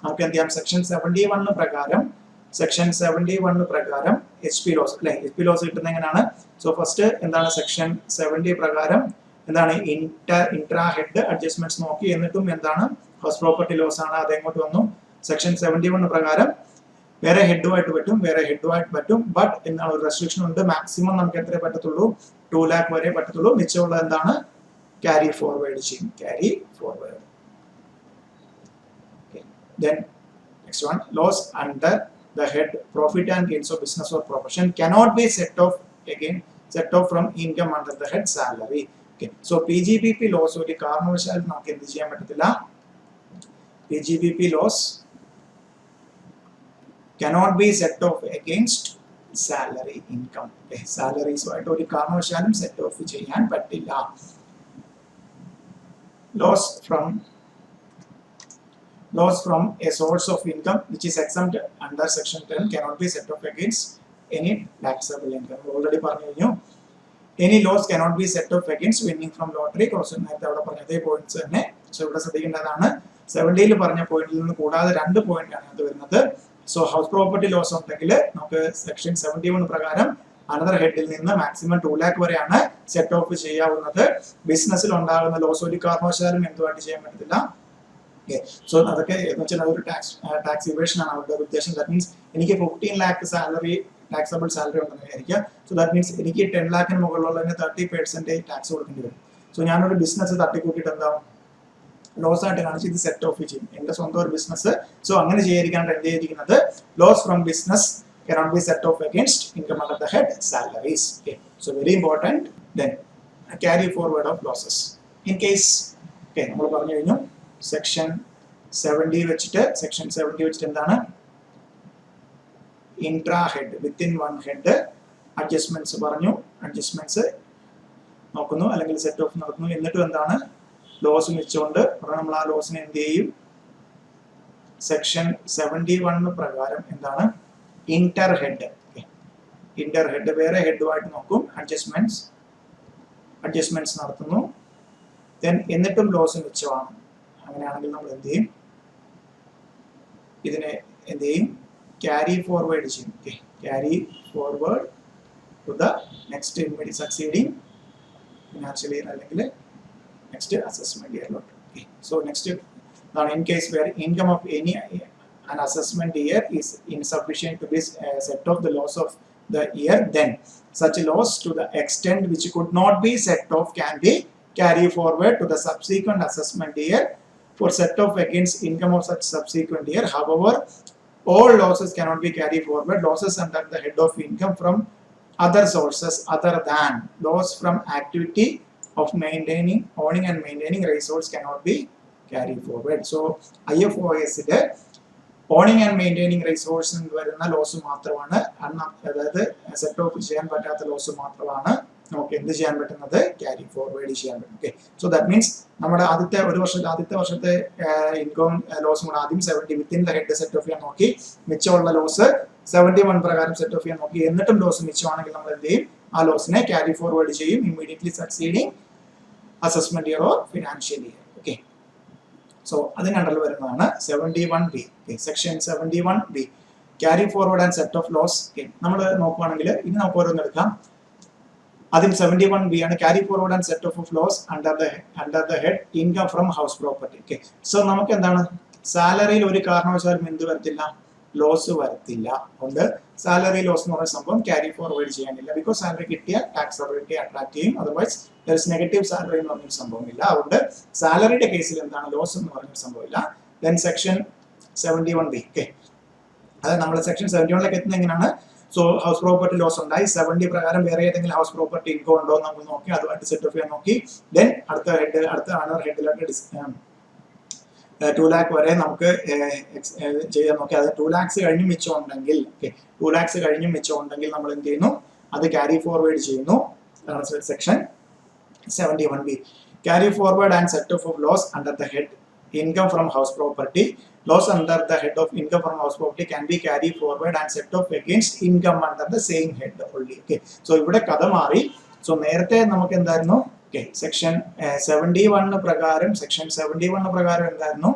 നമുക്ക് എന്ത് ചെയ്യാം, section 71 പ്രകാരം HP loss അല്ലെ, HP loss കിട്ടുന്ന എങ്ങനെയാണ്? So first എന്താണ്, സെക്ഷൻ 70 പ്രകാരം എന്താണ്, ഇൻട്രാ ഹെഡ് അഡ്ജസ്റ്റ്മെന്റ്സ് നോക്കി, എന്നിട്ടും എന്താണ് ഹൗസ് പ്രോപ്പർട്ടി ലോസ് ആണ്, അതെങ്ങോട്ട് വന്നു, സെക്ഷൻ 71 പ്രകാരം വേറെ ഹെഡുമായിട്ട് പറ്റും. ബട്ട് എന്താണ്, ഒരു റെസ്ട്രിക്ഷൻ ഉണ്ട്, മാക്സിമം നമുക്ക് എത്ര പറ്റത്തുള്ളൂ, 2 lakh വരെ പറ്റത്തുള്ളൂ. മിച്ചമുള്ള എന്താണ്, ക്യാരി ഫോർവേഡ് ചെയ്യും, Then next one, loss under the head profit and gains of business or profession cannot be set off from income under the head salary. Okay, so PGBP loss ഒരു കാരണവശാലും നമുക്ക് എന്ത് ചെയ്യാൻ പറ്റത്തില്ല, PGBP loss cannot be set off against salary income. Okay, salaries ആയിട്ട് ഒരു കാരണവശാലും set of ചെയ്യാൻ പറ്റില്ല. Loss from a source of income which is exempt under section 10 cannot be set off against any taxable income. Already പറഞ്ഞു കഴിഞ്ഞു. Any loss cannot be set off against winning from lottery. നേരത്തെ അവിടെ പറഞ്ഞ അതേ points തന്നെ. So ഇവിടെ ശ്രദ്ധിക്കേണ്ടതാണ്, 70 പറഞ്ഞ പോയിന്റിൽ നിന്ന് കൂടാതെ 2 പോയിന്റ് ആണ് അത് വരുന്നത്. സോ ഹൗസ് പ്രോപ്പർട്ടി ലോസ് ഉണ്ടെങ്കിൽ നമുക്ക് സെക്ഷൻ 71 പ്രകാരം അനദർ ഹെഡിൽ നിന്ന് മാക്സിമം 2 lakh വരെയാണ് സെറ്റ് ഓഫ് ചെയ്യാവുന്നത്. ബിസിനസ്സിൽ ഉണ്ടാകുന്ന ലോസ് ഒരു കാരണവശാലും എന്തുമായിട്ട് ചെയ്യാൻ പറ്റത്തില്ല. സോ അതൊക്കെ എന്ന് വെച്ചാൽ അതൊരു ടാക്സ് ഇവേഷൻ ആണ് അവരുടെ ഉദ്ദേശം. ദാറ്റ് മീൻസ് എനിക്ക് 15 lakh സാലറി, ടാക്സബിൾ സാലറി ഉണ്ടെന്ന് വിചാരിക്കുക. സോ ദാറ്റ് മീൻസ് എനിക്ക് 10 lakhന് മുകളിലുള്ളതിന് 30% ടാക്സ് കൊടുക്കേണ്ടി വരും. സോ ഞാനൊരു ബിസിനസ് തട്ടിക്കൂട്ടിയിട്ട് എന്താവും, ലോസ് ആയിട്ട് കാണിച്ച് ഇത് സെറ്റ് ഓഫ് ചെയ്യും, എന്റെ സ്വന്തം ഒരു ബിസിനസ്. സോ അങ്ങനെ ചെയ്യാതിരിക്കാണ്ട് എന്ത് ചെയ്തിരിക്കുന്നത്, loss from business cannot be set off against income under the head salaries. Okay, so very important. Then carry forward of losses in case, okay, നമ്മൾ പറഞ്ഞു കഴിഞ്ഞു സെക്ഷൻ 70 വെച്ചിട്ട് എന്താണ്, intra head, within one head adjustments പറഞ്ഞു, adjustments നോക്കുന്നു അല്ലെങ്കിൽ set of നടത്തുന്നു. എന്നിട്ടും എന്താണ്, ലോസ് വെച്ചുകൊണ്ട് നമ്മൾ ആ ലോസിനെ എന്ത് ചെയ്യും, സെക്ഷൻ 71 പ്രകാരം എന്താണ്, ഇന്റർ ഹെഡ് വേറെ ഹെഡുമായിട്ട് നോക്കും, അഡ്ജസ്റ്റ്മെന്റ്സ് നടത്തുന്നു. ദെൻ എന്നിട്ടും ലോസ് മിച്ചമാണ്, അങ്ങനെയാണെങ്കിൽ നമ്മൾ എന്ത് ചെയ്യും, ഇതിനെ എന്ത് ചെയ്യും, ക്യാരി ഫോർവേഡ് ചെയ്യും. Carry forward to the next immediate succeeding financial year അല്ലെങ്കിൽ നെക്സ്റ്റ് അസസ്മെന്റ് ഇയറിലോട്ട്. So next in case where income of any an assessment year is insufficient to be set off the loss of the year, then such loss to the extent which could not be set off can be carried forward to the subsequent assessment year for set off against income of such subsequent year. However, all losses cannot be carried forward. Losses under the head of income from other sources other than loss from activity of owning and maintaining resource cannot be carried forward. So IFOS ide owning and maintaining resource വരുന്ന loss മാത്രമാണ്, അതായത് set of ചെയ്യാൻ പറ്റാത്ത loss മാത്രമാണ് നമുക്ക് എന്ത് ചെയ്യാൻ പറ്റുന്നത്, ക്യാരി ഫോർവേഡ് ചെയ്യാൻ പറ്റും. ഓക്കെ, സോ ദാറ്റ് മീൻസ് നമ്മുടെ ആദ്യത്തെ വർഷത്തെ ഇൻകം ലോസും കൂടെ ആദ്യം 70 within the head set of ചെയ്യാൻ നോക്കി, മിച്ചമുള്ള ലോസ് 71 പ്രകാരം സെറ്റ് ഓഫ് ചെയ്യാൻ നോക്കി. എന്നിട്ടും ലോസ് മിച്ചമാണെങ്കിൽ നമ്മൾ എന്ത് ചെയ്യും, ആ ലോസിനെ ക്യാരി ഫോർവേഡ് ചെയ്യും immediately succeeding assessment year or financial year. Okay, so അതിനണ്ടറിൽ വരുന്നതാണ് 71B. Section 71B, carry forward and set off loss. നമ്മൾ നോക്കുവാണെങ്കിൽ ഇനി നമുക്ക് ഓരോന്ന് എടുക്കാം. ആദ്യം 71B ആണ്, carry forward and set off loss under the head income from house property. Okay, so നമുക്ക് എന്താണ്, സാലറിയിൽ ഒരു കാരണവശാലും എന്ത് വരത്തില്ല, ലോസ് വരത്തില്ല. അതുകൊണ്ട് സാലറി ലോസ് എന്ന് പറയുന്ന സംഭവം ക്യാരി ഫോർവേഡ് ചെയ്യാനില്ല. ബിക്കോസ് സാലറി കിട്ടിയാൽ ടാക്സബിലിറ്റി അട്രാക്ട് ചെയ്യും, അതർവൈസ് നെഗറ്റീവ് സാലറി എന്ന് പറഞ്ഞൊരു സംഭവമില്ല. അതുകൊണ്ട് സാലറിയുടെ കേസിൽ എന്താണ്, ലോസ് എന്ന് പറഞ്ഞൊരു സംഭവമില്ല. Then section 71B. ഓക്കെ, അത് നമ്മൾ സെക്ഷൻ 71ലേക്ക് എത്തുന്നത് എങ്ങനെയാണ്, സോ ഹൗസ് പ്രോപ്പർട്ടി ലോസ് ഉണ്ടായി, 70 പ്രകാരം വേറെ ഏതെങ്കിലും ഹൗസ് പ്രോപ്പർട്ടി ഇൻകം ഉണ്ടോ എന്ന് നമ്മൾ നോക്കി, അതുമായിട്ട് സെറ്റ് ഓഫ് ചെയ്യാൻ നോക്കി. ദെൻ അടുത്ത അനദർ ഹെഡിലോട്ട് 2 lakh വരെ നമുക്ക് ചെയ്യാൻ നോക്കി. അത് 2 lakhs കഴിഞ്ഞ് മിച്ചം ഉണ്ടെങ്കിൽ, 2 lakhs കഴിഞ്ഞ് മിച്ചം ഉണ്ടെങ്കിൽ നമ്മൾ എന്ത് ചെയ്യുന്നു, അത് ക്യാരി ഫോർവേഡ് ചെയ്യുന്നു. Section 71B, carry forward and set off loss under the head income from house property. Loss under the head of income from house property can be carried forward and set off against income under the same head only. Okay, so ഇവിടെ കഥ മാറി. So നേരത്തെ നമുക്ക് എന്തായിരുന്നു section 71 പ്രകാരം എന്തായിരുന്നു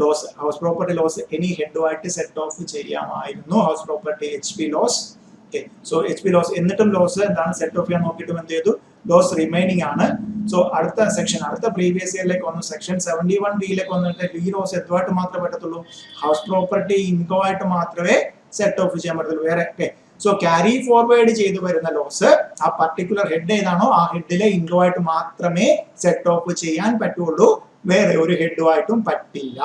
loss house property loss any ഹെഡുമായിട്ട് set off ചെയ്യാമായിരുന്നു house property HP loss. So HP loss എന്നിട്ടും ലോസ് എന്താണ് സെറ്റ് ഓഫ് ചെയ്യാൻ നോക്കിയിട്ടും എന്ത് ചെയ്തു ലോസ് റിമൈനിങ് ആണ്. സോ അടുത്ത പ്രീവിയസ് ഇയറിലേക്ക് വന്നു സെക്ഷൻ 71B വന്നിട്ട് ഈ ലോസ് എന്തുമായിട്ട് മാത്രമേ പറ്റത്തുള്ളൂ ഹൗസ് പ്രോപ്പർട്ടി ഇൻകം ആയിട്ട് മാത്രമേ സെറ്റ് ഓഫ് ചെയ്യാൻ പറ്റത്തുള്ളൂ വേറെ. സോ ക്യാരി ഫോർവേഡ് ചെയ്തു വരുന്ന ലോസ് ആ പർട്ടിക്കുലർ ഹെഡ് ഏതാണോ ആ ഹെഡിലെ ഇൻകം ആയിട്ട് മാത്രമേ സെറ്റ് ഓഫ് ചെയ്യാൻ പറ്റുള്ളൂ വേറെ ഒരു ഹെഡുമായിട്ടും പറ്റില്ല.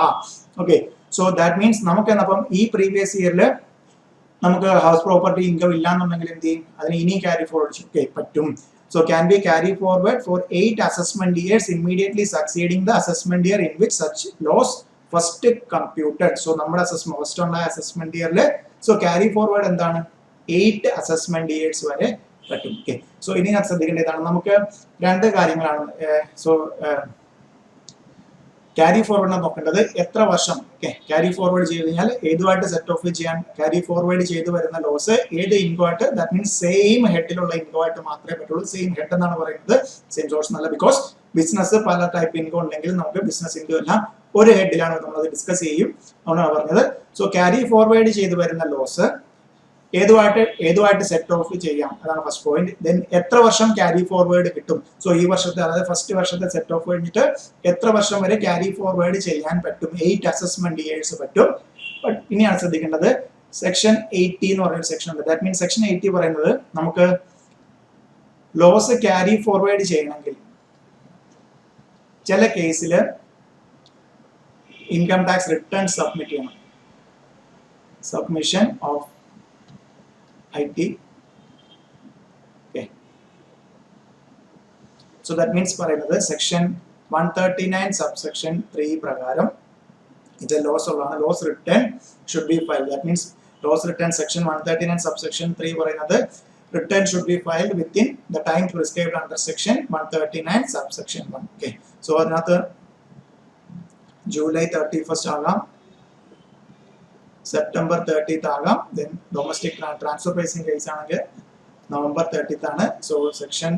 ഓക്കെ, സോ ദാറ്റ് മീൻസ് നമുക്ക് അപ്പം ഈ പ്രീവിയസ് ഇയറിൽ നമുക്ക് ഹൗസ് പ്രോപ്പർട്ടി ഇൻകം ഇല്ലാന്നുണ്ടെങ്കിൽ എന്ത് ചെയ്യും അതിന് ഇനി ക്യാരി ഫോർവേഡ് പറ്റും. So can be carry forward for 8 assessment years immediately succeeding the assessment year in which such loss first computed. So നമ്മുടെ ഫസ്റ്റ് ഉണ്ടായ അസസ്മെന്റ് ഇയറിൽ സോ ക്യാരി ഫോർവേഡ് എന്താണ് 8 assessment years വരെ പറ്റും. സോ ഇനി ഞാൻ ശ്രദ്ധിക്കേണ്ട ഇതാണ് നമുക്ക് രണ്ട് കാര്യങ്ങളാണ്. സോ ക്യാരി ഫോർവേഡ് നോക്കേണ്ടത് എത്ര വർഷം ക്യാരി ഫോർവേഡ് ചെയ്ത് കഴിഞ്ഞാൽ ഏതുമായിട്ട് സെറ്റ് ഓഫ് ചെയ്യാൻ ക്യാരി ഫോർവേഡ് ചെയ്ത് വരുന്ന ലോസ് ഏത് ഇൻകം ആയിട്ട് ദാറ്റ് മീൻസ് സെയിം ഹെഡിലുള്ള ഇൻകം ആയിട്ട് മാത്രമേ പറ്റുള്ളൂ. സെയിം ഹെഡ് എന്നാണ് പറയുന്നത് സെയിം സോഴ്സ് എന്നല്ല. ബിക്കോസ് ബിസിനസ് പല ടൈപ്പ് ഇൻകം ഉണ്ടെങ്കിൽ നമുക്ക് ബിസിനസ് ഇൻകം എല്ലാം ഒരു ഹെഡിലാണ് നമ്മളത് ഡിസ്കസ് ചെയ്യും അതുകൊണ്ടാണ് പറഞ്ഞത്. സോ ക്യാരി ഫോർവേഡ് ചെയ്ത് വരുന്ന ലോസ് ഏതുമായിട്ട് സെറ്റ് ഓഫ് ചെയ്യാം അതാണ് ഫസ്റ്റ് പോയിന്റ്. ദെൻ എത്ര വർഷം ക്യാരി ഫോർവേഡ് കിട്ടും. സോ ഈ വർഷത്തെ അതായത് ഫസ്റ്റ് വർഷത്തെ സെറ്റ് ഓഫ് കഴിഞ്ഞിട്ട് എത്ര വർഷം വരെ ക്യാരി ഫോർവേഡ് ചെയ്യാൻ പറ്റും 8 assessment years പറ്റും. ബട്ട് ഇനിയാണ് ശ്രദ്ധിക്കേണ്ടത് സെക്ഷൻ 80 എന്ന് പറയുന്ന സെക്ഷൻ ഉണ്ട്. ദാറ്റ് മീൻസ് സെക്ഷൻ 80 പറയുന്നത് നമുക്ക് ലോസ് ക്യാരി ഫോർവേഡ് ചെയ്യണമെങ്കിൽ ചില കേസിൽ ഇൻകം ടാക്സ് റിട്ടേൺ സബ്മിറ്റ് ചെയ്യണം. Submission of IT. So that means പറയുന്നത് സെക്ഷൻ 139 subsection 3 പ്രകാരം ഇത് ലോസ് ഉള്ളതാണ്. Loss return should be filed. That means loss return section 139 subsection 3 പറയുന്നത് return should be filed within the time prescribed under section 139 subsection 1. So അതിനകത്ത് July 31st ആകാം, September 30th ആകാം. Then domestic transfer pricing case ആണെങ്കിൽ November 30th ആണ്. So section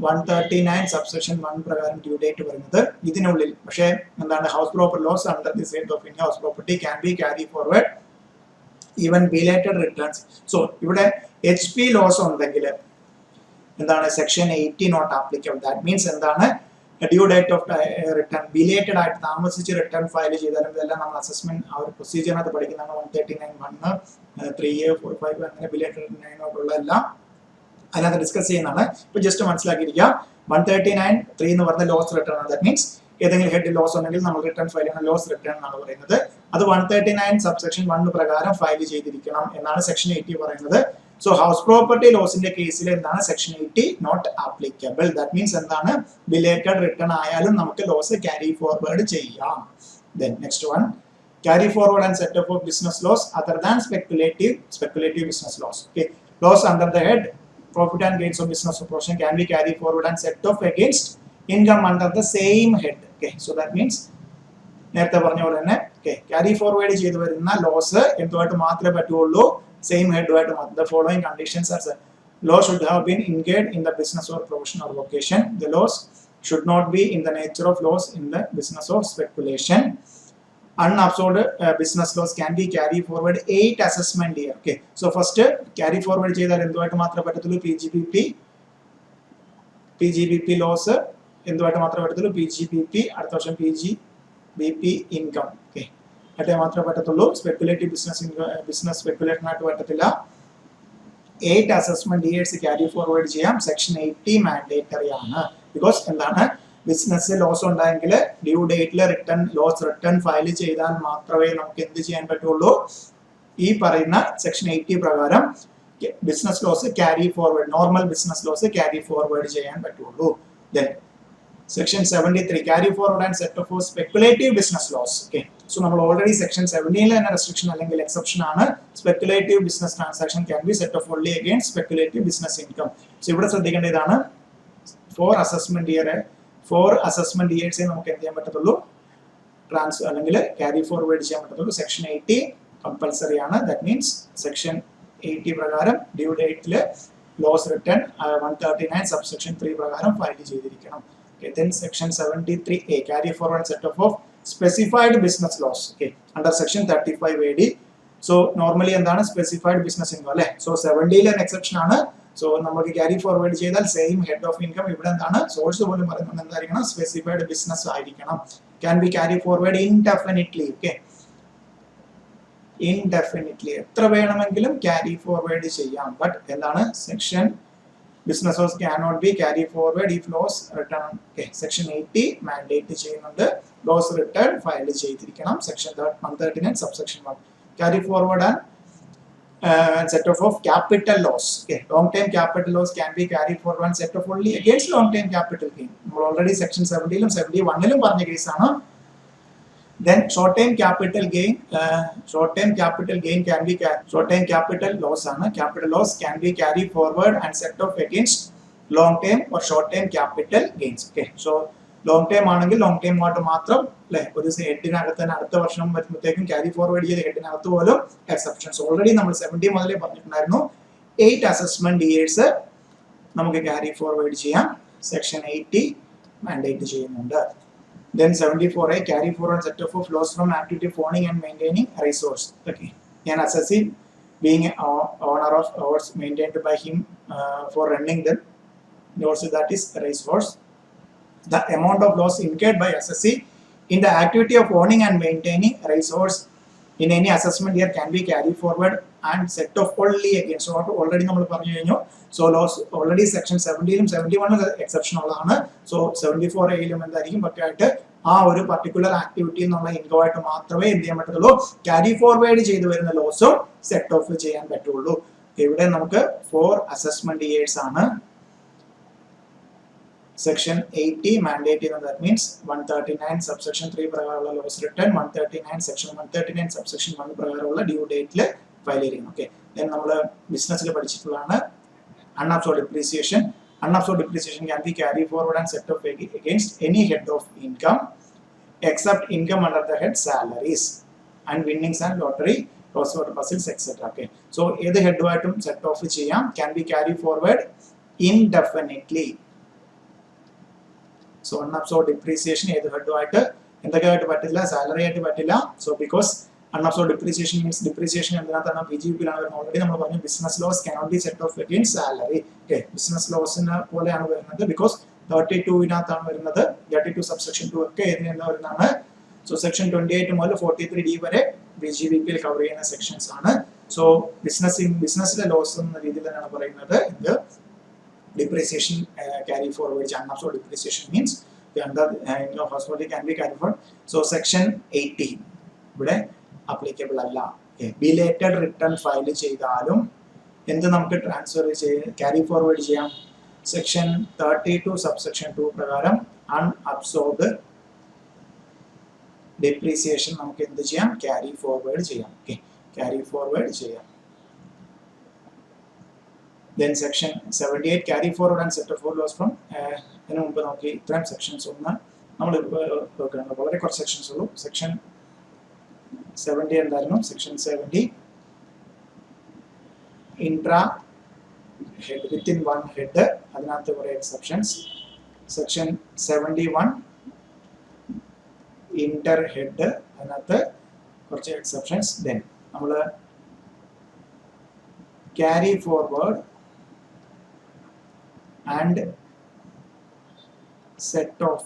139 subsection 1 പ്രകാരം due date പറയുന്നത് ഇതിനുള്ളിൽ. പക്ഷേ എന്താണ് house property loss under the set off India house property can be carry forward even belated returns. So ഇവിടെ HP loss ഉണ്ടെങ്കിൽ എന്താണ് section 80 not applicable. That means എന്താണ് due date of return belated ആയിട്ട് താമസിച്ച് റിട്ടേൺ ഫയൽ ചെയ്താലും ഇതെല്ലാം നമ്മൾ assessment ആ ഒരു പ്രൊസീജിയറിനകത്ത് പഠിക്കുന്നതാണ്. 139(1), 3A, 4, 5 അങ്ങനെ ബിലേറ്റഡ് 9 എല്ലാം അതിനകത്ത് ഡിസ്കസ് ചെയ്യുന്നതാണ്. ഇപ്പൊ ജസ്റ്റ് മനസ്സിലാക്കിയിരിക്കുക 139(3) എന്ന് പറഞ്ഞ ലോസ് റിട്ടേൺ ആണ്. ദാറ്റ് മീൻസ് ഏതെങ്കിലും ഹെഡ് ലോസ് ഉണ്ടെങ്കിൽ നമ്മൾ റിട്ടേൺ ഫയൽ ചെയ്യണം. ലോസ് റിട്ടേൺ എന്നാണ് പറയുന്നത്. അത് 139 subsection 1 പ്രകാരം ഫയൽ ചെയ്തിരിക്കണം എന്നാണ് സെക്ഷൻ 80 പറയുന്നത്. സോ ഹൗസ് പ്രോപ്പർട്ടി ലോസിന്റെ കേസിൽ എന്താണ് section 80 not applicable. That means എന്താണ് ബിലേറ്റഡ് റിട്ടേൺ ആയാലും നമുക്ക് ലോസ് ക്യാരി ഫോർവേഡ് ചെയ്യാം. Then next one carry forward and set up of business loss other than speculative business loss. Loss under the head profit and gains of business operation can be carried forward and set off against income under the same head. So that means നേരത്തെ പറഞ്ഞ പോലെ തന്നെ carry forward ചെയ്തു വരുന്ന loss എന്തുമായിട്ട് മാത്രമേ പറ്റുള്ളൂ same ഹെഡുമായിട്ട്. The following conditions are set. Loss should have been incurred in the business or profession or vocation. The loss should not be in the nature of loss in the business or speculation. Unabsorbed business loss can be carried forward 8 assessment year. So first carry forward ചെയ്താൽ എന്തുമായിട്ട് മാത്രമേ പറ്റത്തുള്ളൂ PGBP loss എന്തുമായിട്ട് മാത്രമേ പറ്റത്തുള്ളൂ PGBP അടുത്ത വർഷം PGBP income അട്ടേ മാത്രമേ പറ്റത്തുള്ളൂ. സ്പെക്കുലേറ്റീവ് ബിസിനസ് സ്പെക്കുലേഷൻ ആയിട്ട് പറ്റത്തില്ല. 8 assessment years ക്യാരി ഫോർവേഡ് ചെയ്യാം. സെക്ഷൻ 80 മാൻഡേറ്ററി ആണ്. ബിക്കോസ് എന്താണ് ബിസിനസ് ലോസ് ഉണ്ടായെങ്കിൽ ഡ്യൂ ഡേറ്റിൽ ലോസ് റിട്ടേൺ ഫയൽ ചെയ്താൽ മാത്രമേ നമുക്ക് എന്ത് ചെയ്യാൻ പറ്റുള്ളൂ ഈ പറയുന്ന സെക്ഷൻ 80 പ്രകാരം business loss carry forward normal business loss carry forward ചെയ്യാൻ പറ്റുള്ളൂ. Then section 73 carry forward and set off speculative business loss. So നമ്മൾ ഓൾറെഡി സെക്ഷൻ 17 തന്നെ റെസ്ട്രിക്ഷൻ അല്ലെങ്കിൽ എക്സെപ്ഷൻ ആണ്. Speculative business transaction can be set off only against speculative business income. So ഇവിടെ ശ്രദ്ധിക്കേണ്ട ഇതാണ് 4 assessment years നമുക്ക് എന്ത് ചെയ്യാൻ പറ്റത്തുള്ളൂ ട്രാൻസ്ഫർ അല്ലെങ്കിൽ ക്യാരി ഫോർവേഡ് ചെയ്യാൻ പറ്റത്തുള്ളൂ. സെക്ഷൻ 80 കമ്പൽസറി ആണ്. ദാറ്റ് മീൻസ് സെക്ഷൻ 80 പ്രകാരം ഡ്യൂ ഡേറ്റിൽ ലോസ് റിട്ടേൺ 139 സബ്സെക്ഷൻ 3 പ്രകാരം ഫയൽ ചെയ്തിരിക്കണം. Okay, then section 73A carry forward set of specified business loss. Okay, under section 35 AD. So normally എന്താണ് specified business income അല്ലേ? So 70 ലെ exception ആണ്. So നമുക്ക് carry forward ചെയ്താൽ സെയിം ഹെഡ് ഓഫ് ഇൻകം ഇവിടെ എന്താണ് സോഴ്സ് പോലും പറയുന്നത് എന്തായിരിക്കണം, സ്പെസിഫൈഡ് ബിസിനസ് ആയിരിക്കണം. Can be carry forward indefinitely. Okay, indefinitely എത്ര വേണമെങ്കിലും ക്യാരി ഫോർവേഡ് ചെയ്യാം. ബട്ട് എന്താണ് section business loss cannot be carry forward if loss return. Okay, section 80 mandate ചെയ്യുന്നുണ്ട് loss return ഫയൽ ചെയ്തിരിക്കണം. section 139 subsection 1 carry forward and set off of capital loss. Okay, long term capital loss can be carried forward and set off only against long term capital gain. നമ്മൾ already section 70 ലും 71 ലും പറഞ്ഞ case ആണ്. Then short term capital gain can be short term capital loss ആണ്. Capital loss can be carried forward and set off against long term or short term capital gains. Okay, so long term ആണെങ്കിൽ long term ആയിട്ട് മാത്രം അല്ലേ, ഒരു ഹെഡിനകത്ത് തന്നെ അടുത്ത വർഷം വരുമ്പോഴത്തേക്കും ക്യാരി ഫോർവേഡ് ചെയ്ത് ഹെഡിനകത്ത് പോലും എക്സെപ്ഷൻസ് ഓൾറെഡി നമ്മൾ 70 മുതലേ പറഞ്ഞിട്ടുണ്ടായിരുന്നു. 8 അസസ്മെന്റ് ഇയേഴ്സ് നമുക്ക് ക്യാരി ഫോർവേഡ് ചെയ്യാം. സെക്ഷൻ 80 മാൻഡേറ്റ് ചെയ്യുന്നുണ്ട്. Then 74A carry forward set off of loss from activity of owning and maintaining resource. Okay, an assessee being an owner of hours maintained by him for running the also that is resource. The amount of loss incurred by assessee in the activity of owning and maintaining resource in any assessment year can be carried forward and set off only against. So already നമ്മൾ പറഞ്ഞു കഴിഞ്ഞു. So loss already section 70 ലും 71 ലും exception ഉള്ളതാണ്. So 74A ലും എന്തായിരിക്കും പക്കായിട്ട് ആ ഒരു പർട്ടിക്കുലർ ആക്ടിവിറ്റി എന്നുള്ള ഇൻകം ആയിട്ട് മാത്രമേ എന്ത് ചെയ്യാൻ പറ്റുള്ളൂ, ക്യാരി ഫോർവേഡ് ചെയ്തു വരുന്ന ലോസും സെറ്റ് ഓഫ് ചെയ്യാൻ പറ്റുള്ളൂ. ഇവിടെ നമുക്ക് 4 അസസ്മെന്റ് ഇയേഴ്സ് ആണ് section 80 mandate ചെയ്യുന്നത്. that means 139 subsection 3 പ്രകാരമുള്ള ലോസ് റിട്ടേൺ 139 section 139 subsection 1 പ്രകാരമുള്ള ഡ്യൂ ഡേറ്റിൽ ഫയൽ ചെയ്യണം. ഓക്കെ, ദെൻ നമ്മൾ ബിസിനസ്സിൽ പഠിച്ചിട്ടുള്ളതാണ് unabsorbed depreciation. Unabsorbed depreciation can be carried forward and set off against any head of income except income under the head salaries and winnings and lottery crossword puzzles etc. Okay, so ഏത് ഹെഡുമായിട്ടും set off ചെയ്യാം, can be carried forward indefinitely. So unabsorbed depreciation ഏത് ഹെഡുമായിട്ട് എന്തൊക്കെയായിട്ട് പറ്റില്ല, salary ആയിട്ട് പറ്റില്ല. So because unabsorbed depreciation means depreciation എന്തിനകത്താണ്, PGP-ലാണ് വരുന്നത്. Already നമ്മൾ പറഞ്ഞു business loss cannot be set off against salary. Okay, business ലോസിന് പോലെയാണ് വരുന്നത് ബിക്കോസ് 32-നകത്താണ് വരുന്നത്. 32 സബ്സെക്ഷൻ 2 ഒക്കെ ഏതിനാണ് വരുന്നതാണ്. സോ സെക്ഷൻ 28 മുതൽ 43D വരെ BGBP-ൽ കവർ ചെയ്യുന്ന സെക്ഷൻസ് ആണ്. സോ ബിസിനസ്സിലെ ലോസ് എന്ന രീതിയിൽ തന്നെയാണ് പറയുന്നത്. ഇത് depreciation carry forward, unabsorbed depreciation means the under hospitality can be carried forward. So section 80 ഇവിടെ applicable അല്ല. ബിലേറ്റഡ് റിട്ടേൺ ഫയൽ ചെയ്താലും എന്ത് നമുക്ക് ട്രാൻസ്ഫർ ക്യാരി ഫോർവേഡ് ചെയ്യാം. സെക്ഷൻ 32 സബ്സെക്ഷൻ 2 പ്രകാരം അൺഅബ്സോർബ്ഡ് ഡെപ്രീസിയേഷൻ നമുക്ക് എന്ത് ചെയ്യാം, ക്യാരി ഫോർവേഡ് ചെയ്യാം. ഓക്കെ, ക്യാരി ഫോർവേഡ് ചെയ്യാം. Then section 78 carry forward and set off loss from അതിന് മുമ്പ് നോക്കി ഇത്രയും സെക്ഷൻസ് ഒന്ന് നമ്മൾ നോക്കണം, വളരെ കുറച്ച് സെക്ഷൻസ് ഉള്ളൂ. സെക്ഷൻ 70 എന്തായിരുന്നു, section 70 intra head within one head, അതിനകത്ത് കുറേ എക്സെപ്ഷൻസ്. സെക്ഷൻ 71 ഇന്റർ ഹെഡ്, അതിനകത്ത് കുറച്ച് എക്സെപ്ഷൻസ്. ദെൻ നമ്മൾ carry forward and set off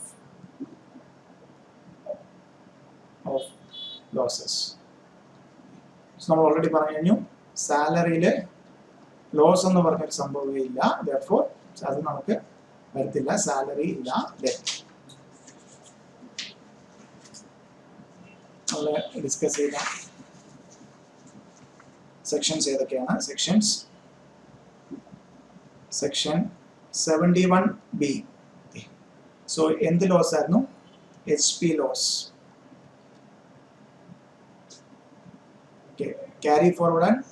of losses. So നമ്മൾ ഓൾറെഡി പറഞ്ഞു സാലറിയിൽ ലോസ് എന്ന് പറഞ്ഞൊരു സംഭവമേ ഇല്ല, therefore അത് നമുക്ക് വരത്തില്ല, സാലറി ഇല്ല. നമ്മൾ ഡിസ്കസ് ചെയ്ത സെക്ഷൻസ് ഏതൊക്കെയാണ്, സെക്ഷൻ 71B. സോ എന്ത് ലോസ് ആയിരുന്നു, HP loss. Carry forward and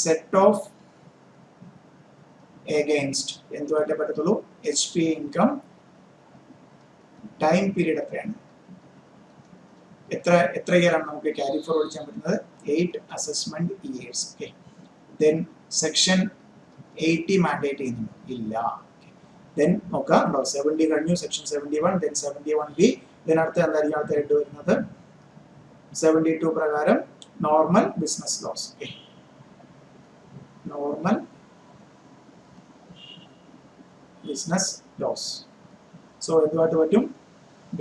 set off against എന്തുമായിട്ടേ പറ്റത്തുള്ളൂ, HP ഇൻകം. ടൈം പീരീഡ് എത്രയാണ്, എത്ര ഇയർ ആണ് നമുക്ക് ക്യാരി ഫോർവേഡ് ചെയ്യാൻ പറ്റുന്നത്, 8 assessment years. Okay, then section 80 mandate ചെയ്യുന്നുണ്ടോ? ഇല്ല. ദെൻ നോക്കാം, 70 കഴിഞ്ഞു, സെക്ഷൻ 71, ദെൻ 71B, ദെൻ അടുത്ത എന്തായിരിക്കും അടുത്ത ഹെഡ് വരുന്നത് 72 പ്രകാരം normal business loss. Normal business loss. So എന്തുമായിട്ട് പറ്റും?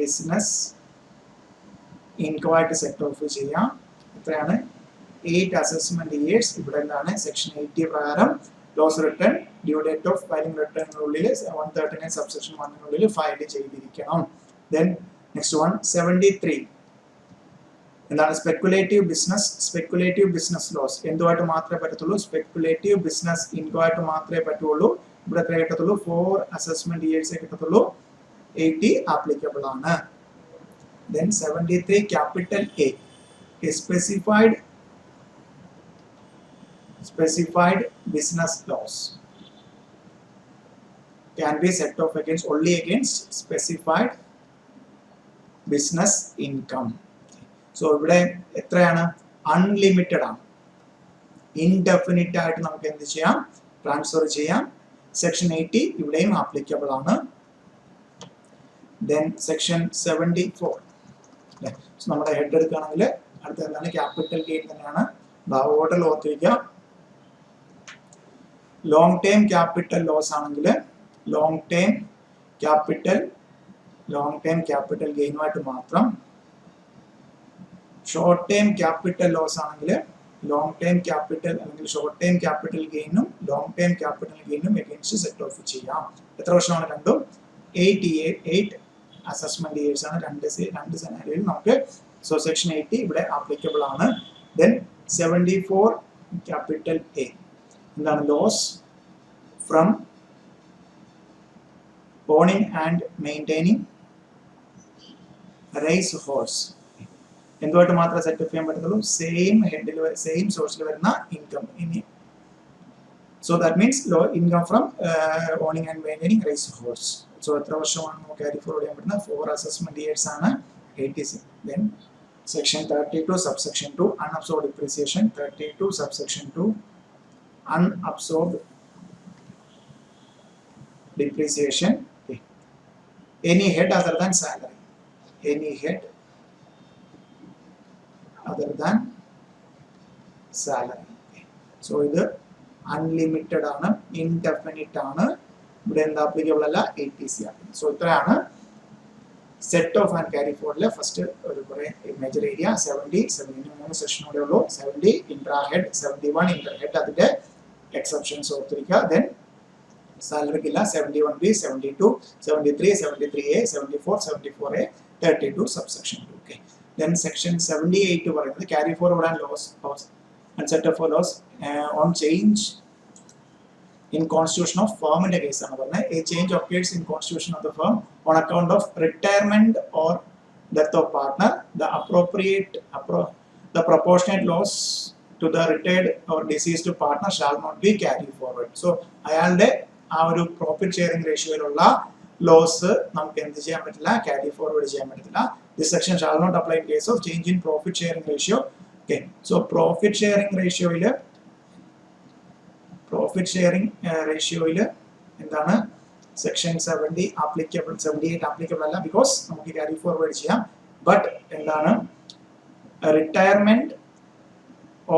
ബിസിനസ് ഇൻകമായിട്ട് സെറ്റ് ഓഫ് ചെയ്യാം. എത്രയാണ്? 8 അസസ്മെന്റ് ഇയേഴ്സ്. ഇവിടെ എന്താണ്? സെക്ഷൻ 80 പ്രകാരം loss return due date of filing റിട്ടേണിനുള്ളിൽ 139 സബ്സെക്ഷൻ 1 ഫയൽ ചെയ്തിരിക്കണം. ദെൻ നെക്സ്റ്റ് വൺ 73 എന്താണ്? Speculative business loss. എന്തുമായിട്ട് മാത്രമേ പറ്റത്തുള്ളൂ? സ്പെക്കുലേറ്റീവ് ബിസിനസ് ഇൻകമായിട്ട് മാത്രമേ പറ്റുള്ളൂ. ഇവിടെ എത്ര കിട്ടത്തുള്ളൂ? 4 അസസ്മെന്റ് ഇയേഴ്സേ കിട്ടത്തുള്ളൂ. 80 ആപ്ലിക്കബിൾ ആണ്. Then 73 capital A is specified business loss can be set off against only against specified business income. So ഇവിടെ എത്രയാണ്? അൺലിമിറ്റഡ് ആണ്. ഇൻഡെഫിനിറ്റ് ആയിട്ട് നമുക്ക് എന്ത് ചെയ്യാം? ട്രാൻസ്ഫർ ചെയ്യാം. സെക്ഷൻ 80 ഇവിടെയും ആപ്ലിക്കബിൾ ആണ്. ദെൻ സെക്ഷൻ 74 നമ്മുടെ ഹെഡ് എടുക്കുകയാണെങ്കിൽ അടുത്ത എന്താണ്? ക്യാപിറ്റൽ ഗെയിൻ തന്നെയാണ്. ഓർഡറിൽ ഓർത്തിരിക്കുക. ലോങ് ടേം ക്യാപിറ്റൽ ലോസ് ആണെങ്കിൽ ലോങ് ടേം ക്യാപിറ്റൽ ഗെയിനുമായിട്ട് മാത്രം. ഷോർട്ട് ടേം ക്യാപിറ്റൽ ലോസ് ആണെങ്കിൽ ലോങ് ടേം ക്യാപിറ്റൽ അല്ലെങ്കിൽ ഷോർട്ട് ടേം ക്യാപിറ്റൽ ഗെയിനും ലോങ് ടേം ക്യാപിറ്റൽ ഗെയിനും എഗെയിൻസ്റ്റ് സെറ്റ് ഓഫ് ചെയ്യാം. എത്ര വർഷമാണ്? രണ്ടും 8 അസസ്മെന്റ് ഇയേഴ്സ് ആണ് രണ്ട് സെനാരിയോയിൽ നമുക്ക്. സോ സെക്ഷൻ 80 ഇവിടെ ആപ്ലിക്കബിൾ ആണ്. ദെൻ 74 ക്യാപിറ്റൽ എ എന്താണ്? Loss from owning and maintaining race horse. എന്തുമായിട്ട് മാത്രമേ സെറ്റ് ഓഫ് ചെയ്യാൻ പറ്റത്തുള്ളൂ? സെയിം സോഴ്സിൽ വരുന്ന income. So that means income from owning and maintaining race horse. So എത്ര വർഷമാണ് നമുക്ക് ക്യാരി ഫോർവേഡ് ചെയ്യാൻ പറ്റുന്നത്? 4 അസസ്മെന്റ് ഇയേഴ്സ് ആണ്. 86. Then section 32 subsection 2 unabsorbed depreciation. 32 subsection 2 unabsorbed depreciation. Any head other than salary. Any head other than salary. So ഇത് unlimited ആണ്, indefinite ആണ്. ഇവിടെ എന്താ ആപ്ലിക്കബിൾ അല്ല? 80C ആണ്. സോ ഇത്രയാണ് സെറ്റ് ഓഫ് ആൻഡ് ക്യാരി ഫോർവേഡിലെ ഫസ്റ്റ് ഒരു കുറെ മേജർ ഏരിയ. 70 3 സെഷനോടെ ഉള്ളൂ. 70 ഇൻട്രാ ഹെഡ്, 71 ഇന്റർ ഹെഡ്, അതിന്റെ എക്സെപ്ഷൻസ് ഓർത്തിരിക്കുക. ദെൻ സാലറിക്കില്ല. 71B, 72, 73, 73A, 74, 74A, 32 subsection 2. Okay. Then section 78 പറയുന്നത് carry forward and loss and set off for loss on change in constitution of firm in a case ആണ് പറഞ്ഞത്. A change occurs in constitution of the firm on account of retirement or death of partner. The proportionate loss to the retired or deceased partner shall not be carried forward. So അയാളുടെ ആ ഒരു profit sharing റേഷ്യോയിലുള്ള loss നമുക്ക് എന്ത് ചെയ്യാൻ പറ്റില്ല? Carry forward ചെയ്യാൻ പറ്റത്തില്ല. This section shall not apply in case of change in profit sharing ratio. Okay. So profit sharing ratioയിൽ എന്താണ്? സെക്ഷൻ 70 ആപ്ലിക്കബിൾ, 78 ആപ്ലിക്കബിൾ അല്ല. ബിക്കോസ് നമുക്ക് ക്യാരി ഫോർവേഡ് ചെയ്യാം. ബട്ട് എന്താണ്? Retirement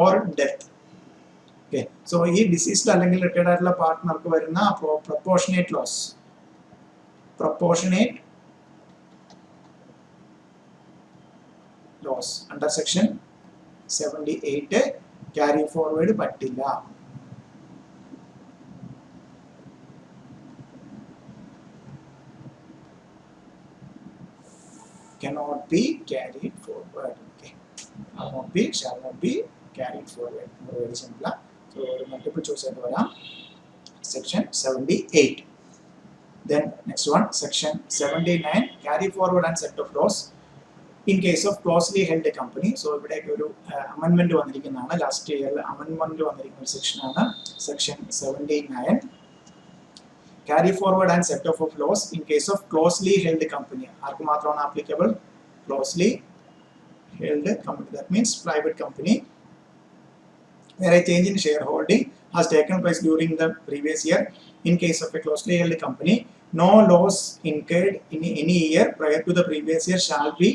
or death. Okay. So ഈ deceased അല്ലെങ്കിൽ റിട്ടയർഡ് ആയിട്ടുള്ള പാർട്ട്ണർക്ക് വരുന്ന proportionate loss under section 78 carry forward പറ്റില്ല. Cannot be carried forward. Okay. Shall not be carried forward. Very simple. So multiple choice ആയിട്ട് വരാം. Section 78. Then next one, section 79, carry forward and set of loss in case of closely held company. So ഇവിടേക്ക് ഒരു amendment വന്നിരിക്കുന്നതാണ്. Last ഇയറിൽ amendment വന്നിരിക്കുന്ന ഒരു section ആണ്. Section 79. Carry forward and set off of loss in case of closely held company. ആർക്ക് മാത്രമാണ് applicable? Closely held company. That means private company where a change in shareholding has taken place during the previous year. In case of a closely held company, no loss incurred in any year prior to the previous year shall be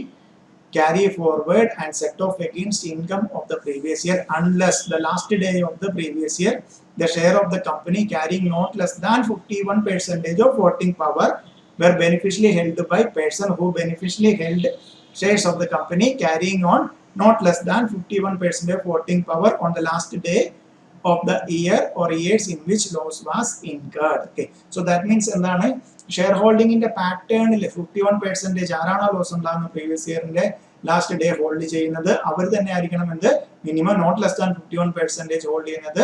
carry forward and set off against income of the previous year unless the last day of the previous year the share of the company carrying not less than 51% of voting power were beneficially held by person who beneficially held shares of the company carrying on not less than 51% of voting power on the last day of the year or years in which loss was incurred. Okay, so that means എന്താണ് share ഹോൾഡിങ്ങിന്റെ പാറ്റേണിൽ 51% ആരാണോ loss ഉണ്ടാകുന്ന previous ഇയറിന്റെ last day hold ചെയ്യുന്നത് അവർ തന്നെ ആയിരിക്കണം എന്ത് minimum not less than 51% hold ചെയ്യുന്നത്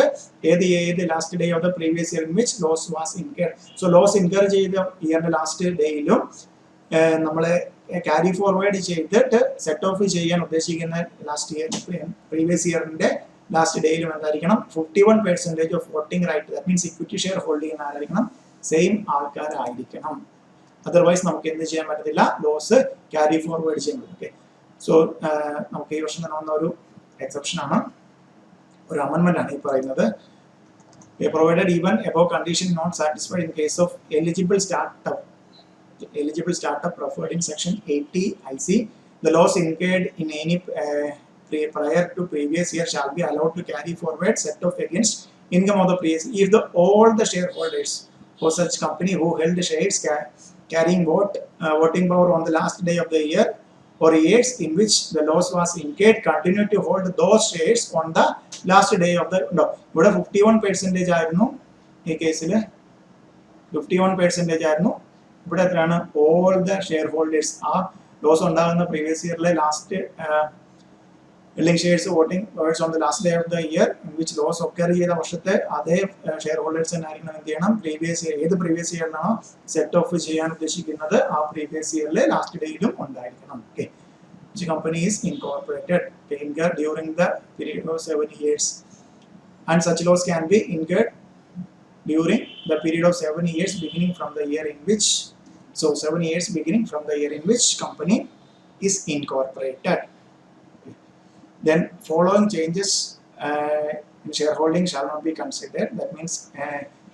ഏത് last day of the previous year in which loss was incurred. So loss incur ചെയ്ത ഇയറിന്റെ ലാസ്റ്റ് ഡേയിലും നമ്മളെ ക്യാരി ഫോർവേഡ് ചെയ്തിട്ട് സെറ്റ് ഓഫ് ചെയ്യാൻ ഉദ്ദേശിക്കുന്ന ലാസ്റ്റ് ഇയർ പ്രീവിയസ് ഇയറിന്റെ ലാസ്റ്റ് ഡേയിലും എന്തായിരിക്കണം 51% ഓഫ് voting right, that means equity share hold ചെയ്യുന്ന ആരായിരിക്കണം സെയിം ആൾക്കാരായിരിക്കണം. അതർവൈസ് നമുക്ക് എന്ത് ചെയ്യാൻ പറ്റത്തില്ല, ലോസ് ക്യാരി ഫോർവേഡ് ചെയ്യാൻ പറ്റും. ഓക്കെ, സോ നമുക്ക് ഈ വർഷം തന്നെ വന്ന ഒരു എക്സെപ്ഷൻ ആണ്, ഒരു അമെൻമെന്റ് ആണ് ഈ പറയുന്നത്. Provided even above condition not satisfied in case of eligible startup referred in section 80 IC, the loss incurred in any prior to previous year shall be allowed to carry forward set off against income of the previous if all the shareholders for such company who held the shares carrying voting power on the last day of the year or years in which the loss was incurred continue to hold those shares on the last day of the ഇവിടെ 51% ആയിരുന്നു ഈ കേസിൽ 51% ആയിരുന്നു. ഇവിടെ എത്രയാണ് all the share holders ആ loss ഉണ്ടാകുന്ന previous ഇയറിലെ last holding shares voting words on the last day of the year in which loss occur ചെയ്ത വർഷത്തെ അതേ ഷെയർ ഹോൾഡേഴ്സ് ആയിരിക്കണം എന്ത് ചെയ്യണം പ്രീവിയസ് ഇയർ ഏത് പ്രീവിയസ് ഇയറിലാണോ സെറ്റ് ഓഫ് ചെയ്യാൻ ഉദ്ദേശിക്കുന്നത് ആ പ്രീവിയസ് ഇയറിലെ ലാസ്റ്റ് ഡേയിലും ഉണ്ടായിരിക്കണം. Okay, which company is incorporated incurred during the period of 7 years and such loss can be incurred during the period of 7 years beginning from the year in which 7 years beginning from the year in which company is incorporated. Then following changes in shareholding shall not be considered. That means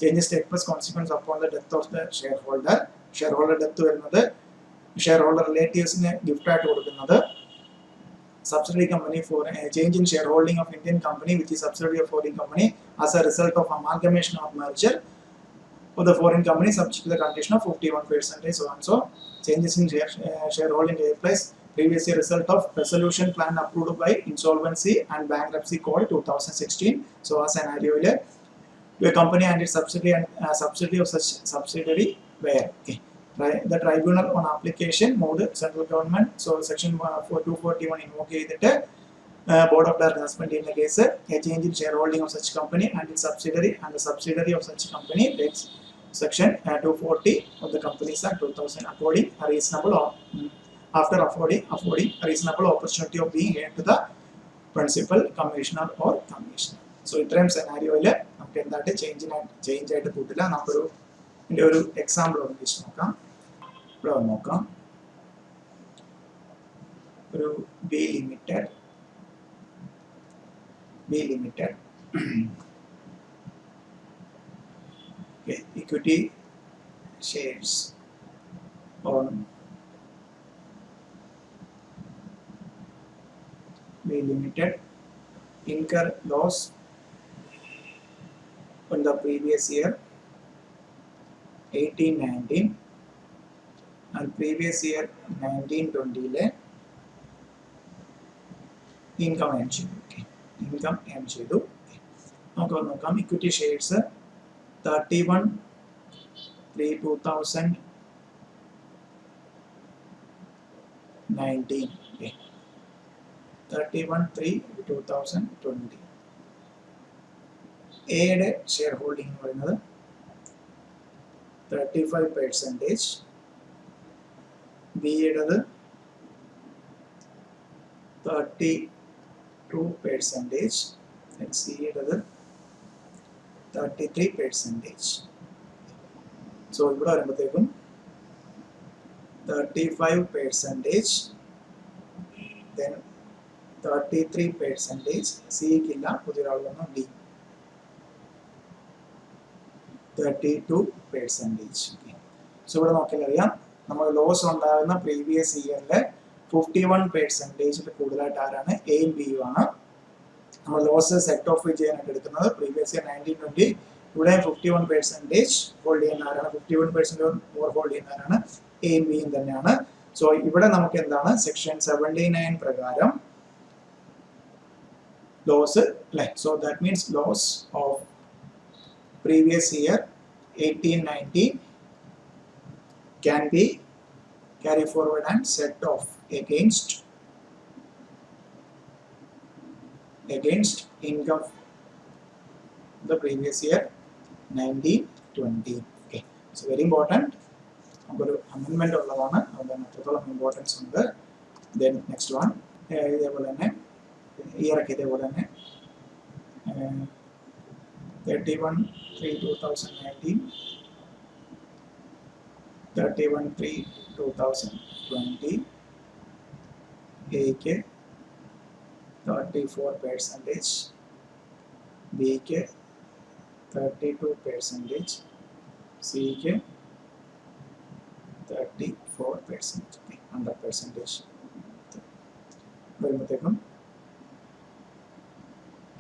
changes take place consequence upon the death of the shareholder. Shareholder death വരുന്നത് shareholder relatives-ന് gift ആയിട്ട് കൊടുക്കുന്നത്. Subsidiary company for change in shareholding of Indian company which is subsidiary of foreign company as a result of amalgamation or merger for the foreign company subject to the condition of 51%. So and so changes in shareholding take place previous year result of resolution plan approved by insolvency and bankruptcy code 2016. So a scenario to a company and its subsidiary and subsidiary of such subsidiary where the tribunal on application moved central government. So section 241 invoke ചെയ്തിട്ട് board of directors husband in the case a change in shareholding of such company and its subsidiary and the subsidiary of such company takes section 240 of the Companies Act 2000 according a reasonable after affording a reasonable opportunity of being heard to the principal commissioner or commissioner. So ഇത്രയും സെനാരിയോയിൽ നമുക്ക് എന്തായിട്ട് change ആയിട്ട് കൂട്ടില്ല. നമുക്കൊരു ഇതിൻ്റെ ഒരു example ഒന്ന് വെച്ച് നോക്കാം. ഇവിടെ വന്ന് നോക്കാം, ഒരു B limited equity shares on B Limited incur loss on the previous year 18-19 and previous year 19-20 income earn ചെയ്തു. നമുക്ക് നോക്കാം ഇക്വിറ്റി ഷെയർസ് 31/3/2019 31/3/2020 എയുടെ ഷെയർ ഹോൾഡിംഗ് എന്ന് പറയുന്നത് 35%, ബിയുടേത് 32%, സിയുടേത് 33%. സോ ഇവിടെ വരുമ്പോഴത്തേക്കും 35%, then 33%, സിക്കില്ല, പുതിയൊരാൾ വന്നു ഡി. 32%. Okay. So ഇവിടെ നോക്കിയാൽ അറിയാം നമ്മൾ ലോസ് ഉണ്ടാകുന്ന പ്രീവിയസ് ഇയറിലെ 51% കൂടുതലായിട്ട് ആരാണ് എയും ബിയും ആണ്. നമ്മൾ ലോസ് സെറ്റ് ഓഫ് ചെയ്യാനായിട്ട് എടുക്കുന്നത് പ്രീവിയസ് ഇയർ 1920 ഇവിടെ 51% ഹോൾഡ് ചെയ്യുന്ന ആരാണ്, 51% മോർ ഹോൾഡ് ചെയ്യുന്ന ആരാണ്, എയും ബിയും തന്നെയാണ്. സോ ഇവിടെ നമുക്ക് എന്താണ് സെക്ഷൻ 79 പ്രകാരം ലോസ് അല്ലെ. So that means loss of previous year 1890 can be carried forward and set off against income the previous year 1920. Okay, so very important. നമുക്കൊരു അമെൻമെന്റ് ഉള്ളതാണ്, അതുകൊണ്ട് അത്രത്തോളം ഇമ്പോർട്ടൻസ് ഉണ്ട്. ദെൻ നെക്സ്റ്റ് വൺ ഇതേപോലെ തന്നെ ഇയറൊക്കെ ഇതേപോലെ തന്നെ 31/3/2019, 31/3/2020, എക്ക് 34%, ബിക്ക് 32%, സിക്ക് 34%, 100% വരുമ്പോഴത്തേക്കും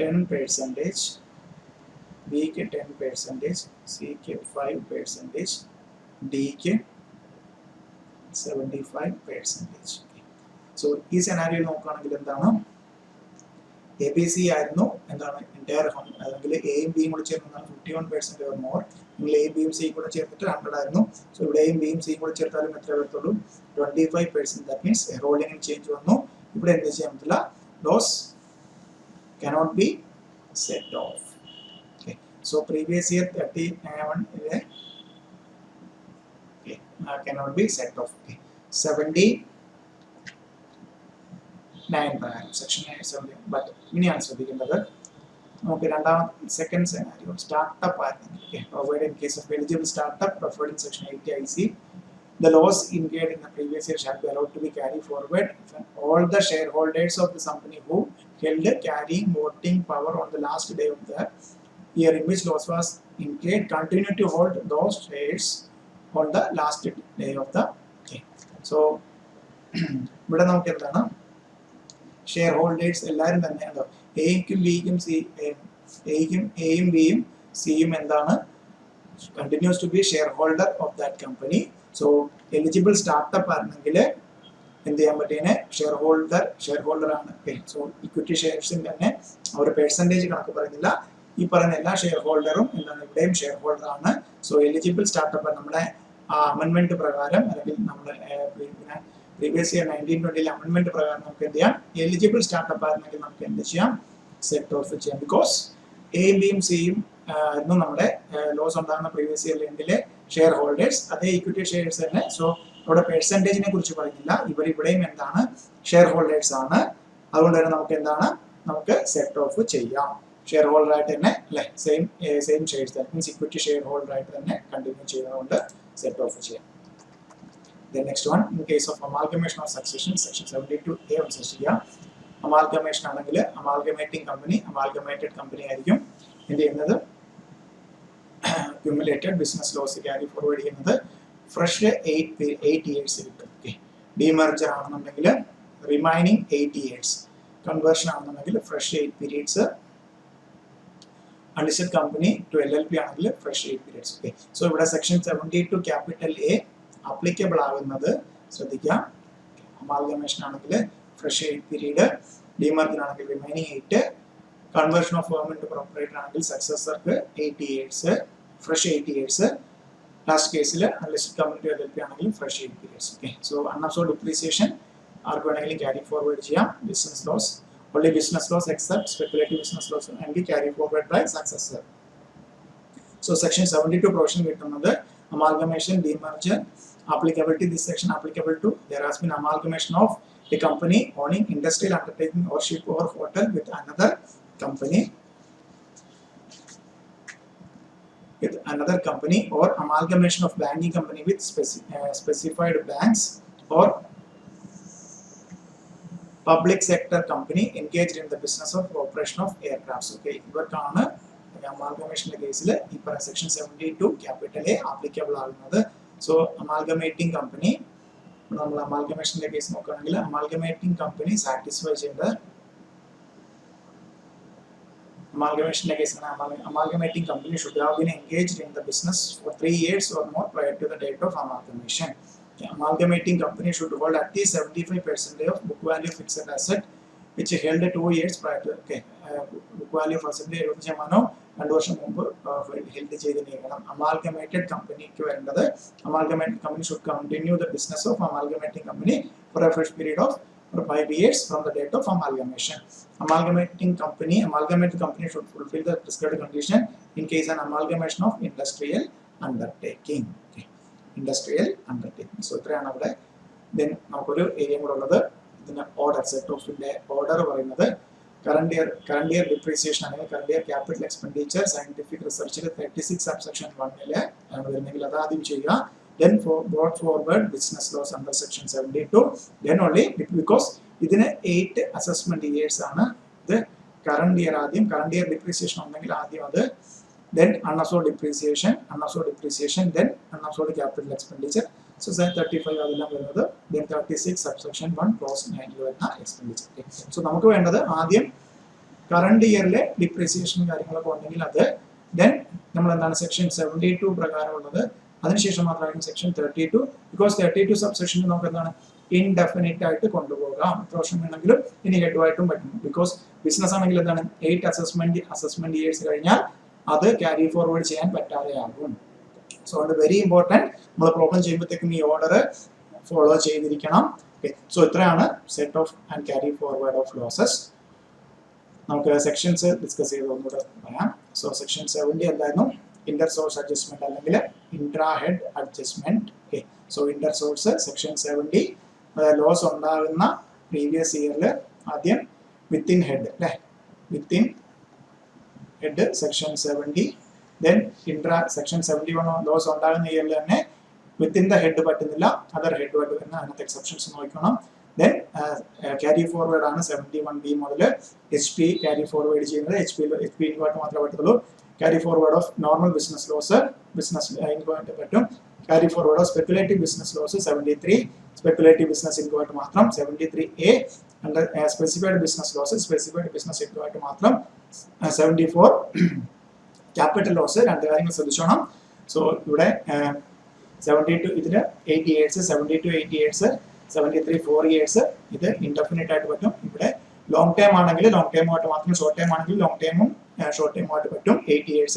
10%, ബിക്ക് 10%, സിക്ക് 5%, ഡിക്ക് 75%. സോ ഈ സെനാരിയോ നോക്കുകയാണെങ്കിൽ എന്താണ്, എ ബി സി ആയിരുന്നു എന്താണ് എൻറ്റയർ അല്ലെങ്കിൽ എയും ബിയും കൂടെ ചേർന്നാണ് 51% ഓർ മോർ. നിങ്ങൾ എയും ബിയും സിയും കൂടെ ചേർത്തിട്ട് 100 ആയിരുന്നു. സോ ഇവിടെ എയും ബിയും സിയും കൂടെ ചേർത്താലും എത്ര വരത്തുള്ളൂ, 25%. ദാറ്റ് മീൻസ് റോളിംഗ് ചേഞ്ച് വന്നു. ഇവിടെ എന്ത് ചെയ്യാൻ പറ്റില്ല, loss cannot be set off. Okay, so previous year 31 cannot be set off. Okay, 79 section 70. but ഇനിയാണ് ശ്രദ്ധിക്കേണ്ടത്, നമുക്ക് രണ്ടാമത്തെ സെക്കൻഡ് സെനാരിയോ സ്റ്റാർട്ടപ്പ് ആയിരുന്നു. Okay, provided in case of eligible startup preferred in section 80 IC, the loss incurred in the previous year shall be allowed to be carried forward if all the shareholders of the company who held carrying voting power on the last day of the year in which loss was incurred continue to hold those shares on the last day of the year. So ഇവിടെ നമുക്ക് എന്താണ്, share holders എല്ലാവരും തന്നെ ഉണ്ടോ, എയും ബിയും എയും ബിയും സിയും എന്താണ്, continues to be shareholder of that company. So eligible startup ആണെങ്കിൽ എന്ത് ചെയ്യാൻ പറ്റിയതിനെ ഷെയർ ഹോൾഡർ ആണ്. സോ ഇക്വിറ്റി ഷെയർസിന്റെ തന്നെ ഒരു പെർസെൻറ്റേജ് കണക്ക് പറയുന്നില്ല, ഈ പറയുന്ന എല്ലാ ഷെയർ ഹോൾഡറും എന്താണ് ഇവിടെയും ഷെയർ ഹോൾഡർ ആണ്. സോ എലിജിബിൾ സ്റ്റാർട്ടപ്പ് നമ്മുടെ അമെൻമെന്റ് പ്രകാരം അല്ലെങ്കിൽ നമ്മുടെ പ്രീവിയസ് ഇയർ 1920 അമെൻമെന്റ് പ്രകാരം നമുക്ക് എന്ത് ചെയ്യാം, എലിജിബിൾ സ്റ്റാർട്ടപ്പ് ആയിരുന്നെങ്കിൽ നമുക്ക് എന്ത് ചെയ്യാം, സെറ്റ് ഓഫ് ചെയ്യാം. ബിക്കോസ് എയും ബിയും സിയും ആയിരുന്നു നമ്മുടെ ലോസ് ഉണ്ടാകുന്ന പ്രീവിയസ് ഇയർ എൻഡിലെ ഷെയർ ഹോൾഡേഴ്സ്, അതേ ഇക്വിറ്റി ഷെയർസ് തന്നെ. സോ അവിടെ പെർസെൻറ്റേജിനെ കുറിച്ച് പറയുന്നില്ല, ഇവിടെയും എന്താണ് ഷെയർ ഹോൾഡേഴ്സ് ആണ്. അതുകൊണ്ട് തന്നെ നമുക്ക് എന്താണ്, നമുക്ക് സെറ്റ് ഓഫ് ചെയ്യാം. ഷെയർ ഹോൾഡർ ആയിട്ട് തന്നെ അല്ലെ, same shares means equity share holder ആയിട്ട് തന്നെ കണ്ടിന്യൂ ചെയ്യുന്നതുകൊണ്ട് സെറ്റ് ഓഫ് ചെയ്യാം. Then next one, in case of amalgamation of succession, section 72A അനുസരിച്ച് അമാൽഗമേഷൻ ആണെങ്കിൽ അമാൽഗമേറ്റിംഗ് കമ്പനി അമാൽഗമേറ്റഡ് കമ്പനി ആയിരിക്കും എന്ത് ചെയ്യുന്നത്, accumulated business loss carry forward ചെയ്യുന്നത് ഫ്രഷ് 8 years കിട്ടും. ഓക്കെ, ഡിമർജർ ആണെന്നുണ്ടെങ്കിൽ റിമൈനിങ് 8 years, കൺവേർഷൻ ആണെന്നുണ്ടെങ്കിൽ fresh 8 periods, unlisted company to LLP ആണെങ്കിൽ ഫ്രഷ് 8 periods. ഓക്കെ, സോ ഇവിടെ സെക്ഷൻ 72 ക്യാപിറ്റൽ എ അപ്ലിക്കബിൾ ആകുന്നത് ശ്രദ്ധിക്കാം. അമാൽഗമേഷൻ ആണെങ്കിൽ ഫ്രഷ് 8 period, ഡിമർജർ ആണെങ്കിൽ remaining 8, conversion of firm into proprietor ആണെങ്കിൽ സക്സസർക്ക് 8 years, ഫ്രഷ് 8 years, ലാസ്റ്റ് കേസിൽ അൺലിസ്റ്റഡ് കമ്പനി ടു LLP ആണെങ്കിൽ fresh 8 periods. Okay, so unabsorbed depreciation ആർക്ക് വേണമെങ്കിലും ക്യാരി ഫോർവേഡ് ചെയ്യാം. Business loss, only business loss except speculative business loss and be carried forward by successor. So section 72 provision കിട്ടുന്നത് amalgamation, demerger, applicability. This section applicable to there has been amalgamation of a company owning industrial undertaking or ship or hotel with another company or amalgamation of banking company with specified banks or public sector company engaged in the business of operation of aircrafts. Okay, ഇവർക്കാണ് അമാൽഗമേഷന്റെ കേസിൽ ഈ section 72 capital A applicable ആകുന്നത്. So amalgamating company, നമ്മൾ അമാൽഗമേഷന്റെ case നോക്കുകയാണെങ്കിൽ amalgamating company satisfy ചെയ്യേണ്ട amalgamation case, amalgamating company should have been engaged in the business for 3 years or more prior to the date of amalgamation. Okay. Amalgamating company should hold at least 75% of book value fixed asset which held 2 years prior to. Okay, book value percentage 70% 2 വർഷം മുമ്പ് held ചെയ്തിരിക്കണം. Amalgamated കമ്പനിക്ക് വേണ്ടത് amalgamated company should continue the business of amalgamating company for a fresh period of 5 years from the date of amalgamation. Amalgamated company should fulfill the prescribed condition in case an amalgamation of industrial undertaking. Okay. Industrial undertaking. So, then നമുക്കൊരു area കൂടെ ഉള്ളത് ഇതിന്റെ order set ഓഫിന്റെ order പറയുന്നത് current year depreciation അല്ലെങ്കിൽ current year capital expenditure scientific research 36 subsection 1 ലെ ആണ് വരുന്നെങ്കിൽ അത് ആദ്യം ചെയ്യുക. Then brought forward business loss under section 72. Then only because ഇതിന് 8 assessment years ആണ്. ഇത് current year ആദ്യം, current year depreciation ഉണ്ടെങ്കിൽ ആദ്യം അത്, then unabsorbed depreciation, then unabsorbed capital expenditure. So 35 അതെല്ലാം വരുന്നത്, then 36 subsection 1 clause 9 വരുന്ന expenditure. Okay. So നമുക്ക് വേണ്ടത് ആദ്യം current yearലെ depreciation കാര്യങ്ങളൊക്കെ ഉണ്ടെങ്കിൽ അത്, then നമ്മൾ എന്താണ് section 72 പ്രകാരമുള്ളത്, അതിനുശേഷം മാത്രമായിരിക്കും സെക്ഷൻ 32. ബിക്കോസ് 32 സബ്സെക്ഷനിൽ നമുക്ക് എന്താണ് ഇൻഡെഫിനിറ്റ് ആയിട്ട് കൊണ്ടുപോകാം, എത്ര വർഷം വേണമെങ്കിലും ഇനി ഹെഡുമായിട്ടും പറ്റും. ബിക്കോസ് ബിസിനസ് ആണെങ്കിൽ എന്താണ് 8 അസസ്മെന്റ് ഇയേഴ്സ് കഴിഞ്ഞാൽ അത് ക്യാരി ഫോർവേഡ് ചെയ്യാൻ പറ്റാതെ ആകും. സോ അതുകൊണ്ട് വെരി ഇമ്പോർട്ടൻറ്റ്, നമ്മൾ പ്രോബ്ലം ചെയ്യുമ്പോഴത്തേക്കും ഈ ഓർഡർ ഫോളോ ചെയ്തിരിക്കണം. സോ ഇത്രയാണ് set off and carry forward of losses. നമുക്ക് സെക്ഷൻസ് ഡിസ്കസ് ചെയ്ത് ഒന്നുകൂടെ പറയാം. സോ സെക്ഷൻ 70 എന്തായിരുന്നു? ഇന്റർ സോഴ്സ് അഡ്ജസ്റ്റ്മെന്റ് അല്ലെങ്കിൽ intra head adjustment. Okay, so inter source section 70 loss ഉണ്ടാകുന്ന പ്രീവിയസ് ഇയറിൽ ആദ്യം വിത്തിൻ ഹെഡ് അല്ലേ, within head section 70. Then intra section 71 loss ഉണ്ടാകുന്ന ഇയറിൽ തന്നെ വിത്തിൻ ദ ഹെഡ് പറ്റുന്നില്ല, അതർ ഹെഡ് ആയിട്ട് വരുന്ന അതിനകത്ത് എക്സെപ്ഷൻസ് നോക്കണം. ദെൻ ക്യാരി ഫോർവേഡ് ആണ് 71B മുതൽ HP ക്യാരി ഫോർവേഡ് ചെയ്യുന്നത്. HP ഇൻകോട്ട് മാത്രമേ പറ്റത്തുള്ളൂ. Carry forward of normal business loss, business ingoട്ട് പറ്റും. Carry forward of speculative business loss 73, speculative business ingoട്ട് മാത്രം 73A, and specified business losses, specified business ingoട്ട് മാത്രം 74. Capital loss രണ്ട് കാര്യങ്ങൾ ശ്രദ്ധിച്ചോണം. സോ ഇവിടെ 72 ഇതിന് 8 years, 72 8 years, 73 4 years. ഇത് ഇൻഡെഫിനിറ്റ് ആയിട്ട് പറ്റും. ഇവിടെ ലോങ് ടൈം ആണെങ്കിൽ ലോങ് ടൈം ആയിട്ട് മാത്രം, ഷോർട്ട് ടൈം ആണെങ്കിൽ ലോങ് ടൈമും ഷോർട്ട് ടൈം ആയിട്ട് പറ്റും. 8 years.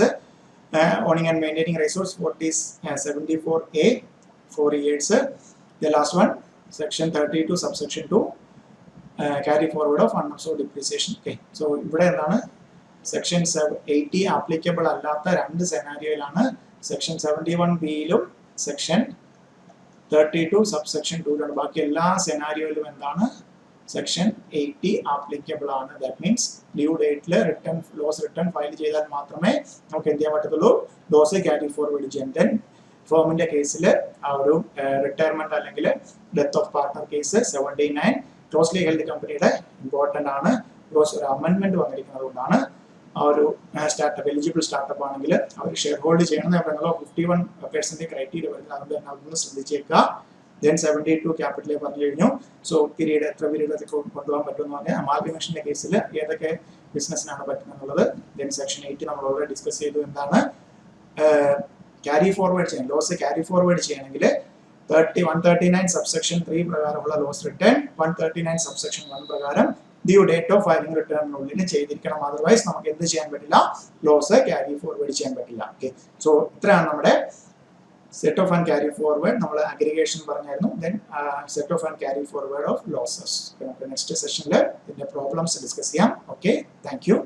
Owning and maintaining resource 74A 4 years. The last one section 32 subsection 2 carry forward of unabsorbed depreciation. Okay, so ഇവിടെ എന്താണ് സെക്ഷൻ 80 ആപ്ലിക്കബിൾ അല്ലാത്ത രണ്ട് സെനാരിയോയിലാണ്. സെക്ഷൻ 71Bയിലും സെക്ഷൻ 32 സബ്സെക്ഷൻ 2യിലാണ്. ബാക്കി എല്ലാ സെനാരിയോയിലും എന്താണ് സെക്ഷൻ 80 ആപ്ലിക്കബിൾ ആണ്. ദാറ്റ് മീൻസ് ഡ്യൂ ഡേറ്റിൽ റിട്ടേൺ ലോസ് റിട്ടേൺ ഫയൽ ചെയ്താൽ മാത്രമേ നമുക്ക് എന്ത് ചെയ്യാൻ പറ്റത്തുള്ളൂ, ലോസ് ക്യാരി ഫോർവേഡ് ചെയ്യാൻ. ദെൻ ഫേമിന്റെ കേസിൽ ആ ഒരു റിട്ടയർമെന്റ് അല്ലെങ്കിൽ death of partner case 79 closely held കമ്പനിയുടെ ഇമ്പോർട്ടന്റ് ആണ്. ബിക്കോസ് ഒരു അമെന്റ്മെന്റ് വന്നിരിക്കുന്നത് കൊണ്ടാണ്. ആ ഒരു സ്റ്റാർട്ടപ്പ് എലിജിബിൾ സ്റ്റാർട്ടപ്പ് ആണെങ്കിൽ അവർ ഷെയർ ഹോൾഡ് ചെയ്യണമെന്ന് പറയുന്നത് 51% ക്രൈറ്റീരിയ വരുന്നത്. അതുകൊണ്ട് തന്നെ അതൊന്ന് ശ്രദ്ധിച്ചേക്കുക. ദെൻ 72 ക്യാപിറ്റൽ പറഞ്ഞു കഴിഞ്ഞു. സോ പീരീഡ് എത്ര പീരീഡ് അതൊക്കെ കൊണ്ടുപോകാൻ പറ്റുമെന്ന് പറഞ്ഞാൽ അമാൽഗമേഷന്റെ കേസിൽ ഏതൊക്കെ ബിസിനസ്സിനാണ് പറ്റുന്നത്. ദെൻ സെക്ഷൻ 8 നമ്മൾ ഓൾറെഡി ഡിസ്കസ് ചെയ്തു. എന്താണ് ക്യാരി ഫോർവേഡ് ചെയ്യാൻ, ലോസ് ക്യാരി ഫോർവേഡ് ചെയ്യണമെങ്കിൽ 139 സബ്സെക്ഷൻ 3 പ്രകാരമുള്ള ലോസ് റിട്ടേൺ 139 സബ്സെക്ഷൻ 1 പ്രകാരം ഡ്യൂ ഡേറ്റ് ഓഫ് ഫയലിംഗ് റിട്ടേണിനുള്ളിൽ ചെയ്തിരിക്കണം. അതർവൈസ് നമുക്ക് എന്ത് ചെയ്യാൻ പറ്റില്ല, ലോസ് ക്യാരി ഫോർവേഡ് ചെയ്യാൻ പറ്റില്ല. ഓക്കെ, സോ ഇത്രയാണ് നമ്മുടെ set off and carry forward. നമ്മൾ അഗ്രിഗേഷൻ പറഞ്ഞായിരുന്നു. Then set off and carry forward of losses. നമുക്ക് നെക്സ്റ്റ് സെഷനിൽ ഇതിന്റെ പ്രോബ്ലംസ് ഡിസ്കസ് ചെയ്യാം. Okay, thank you.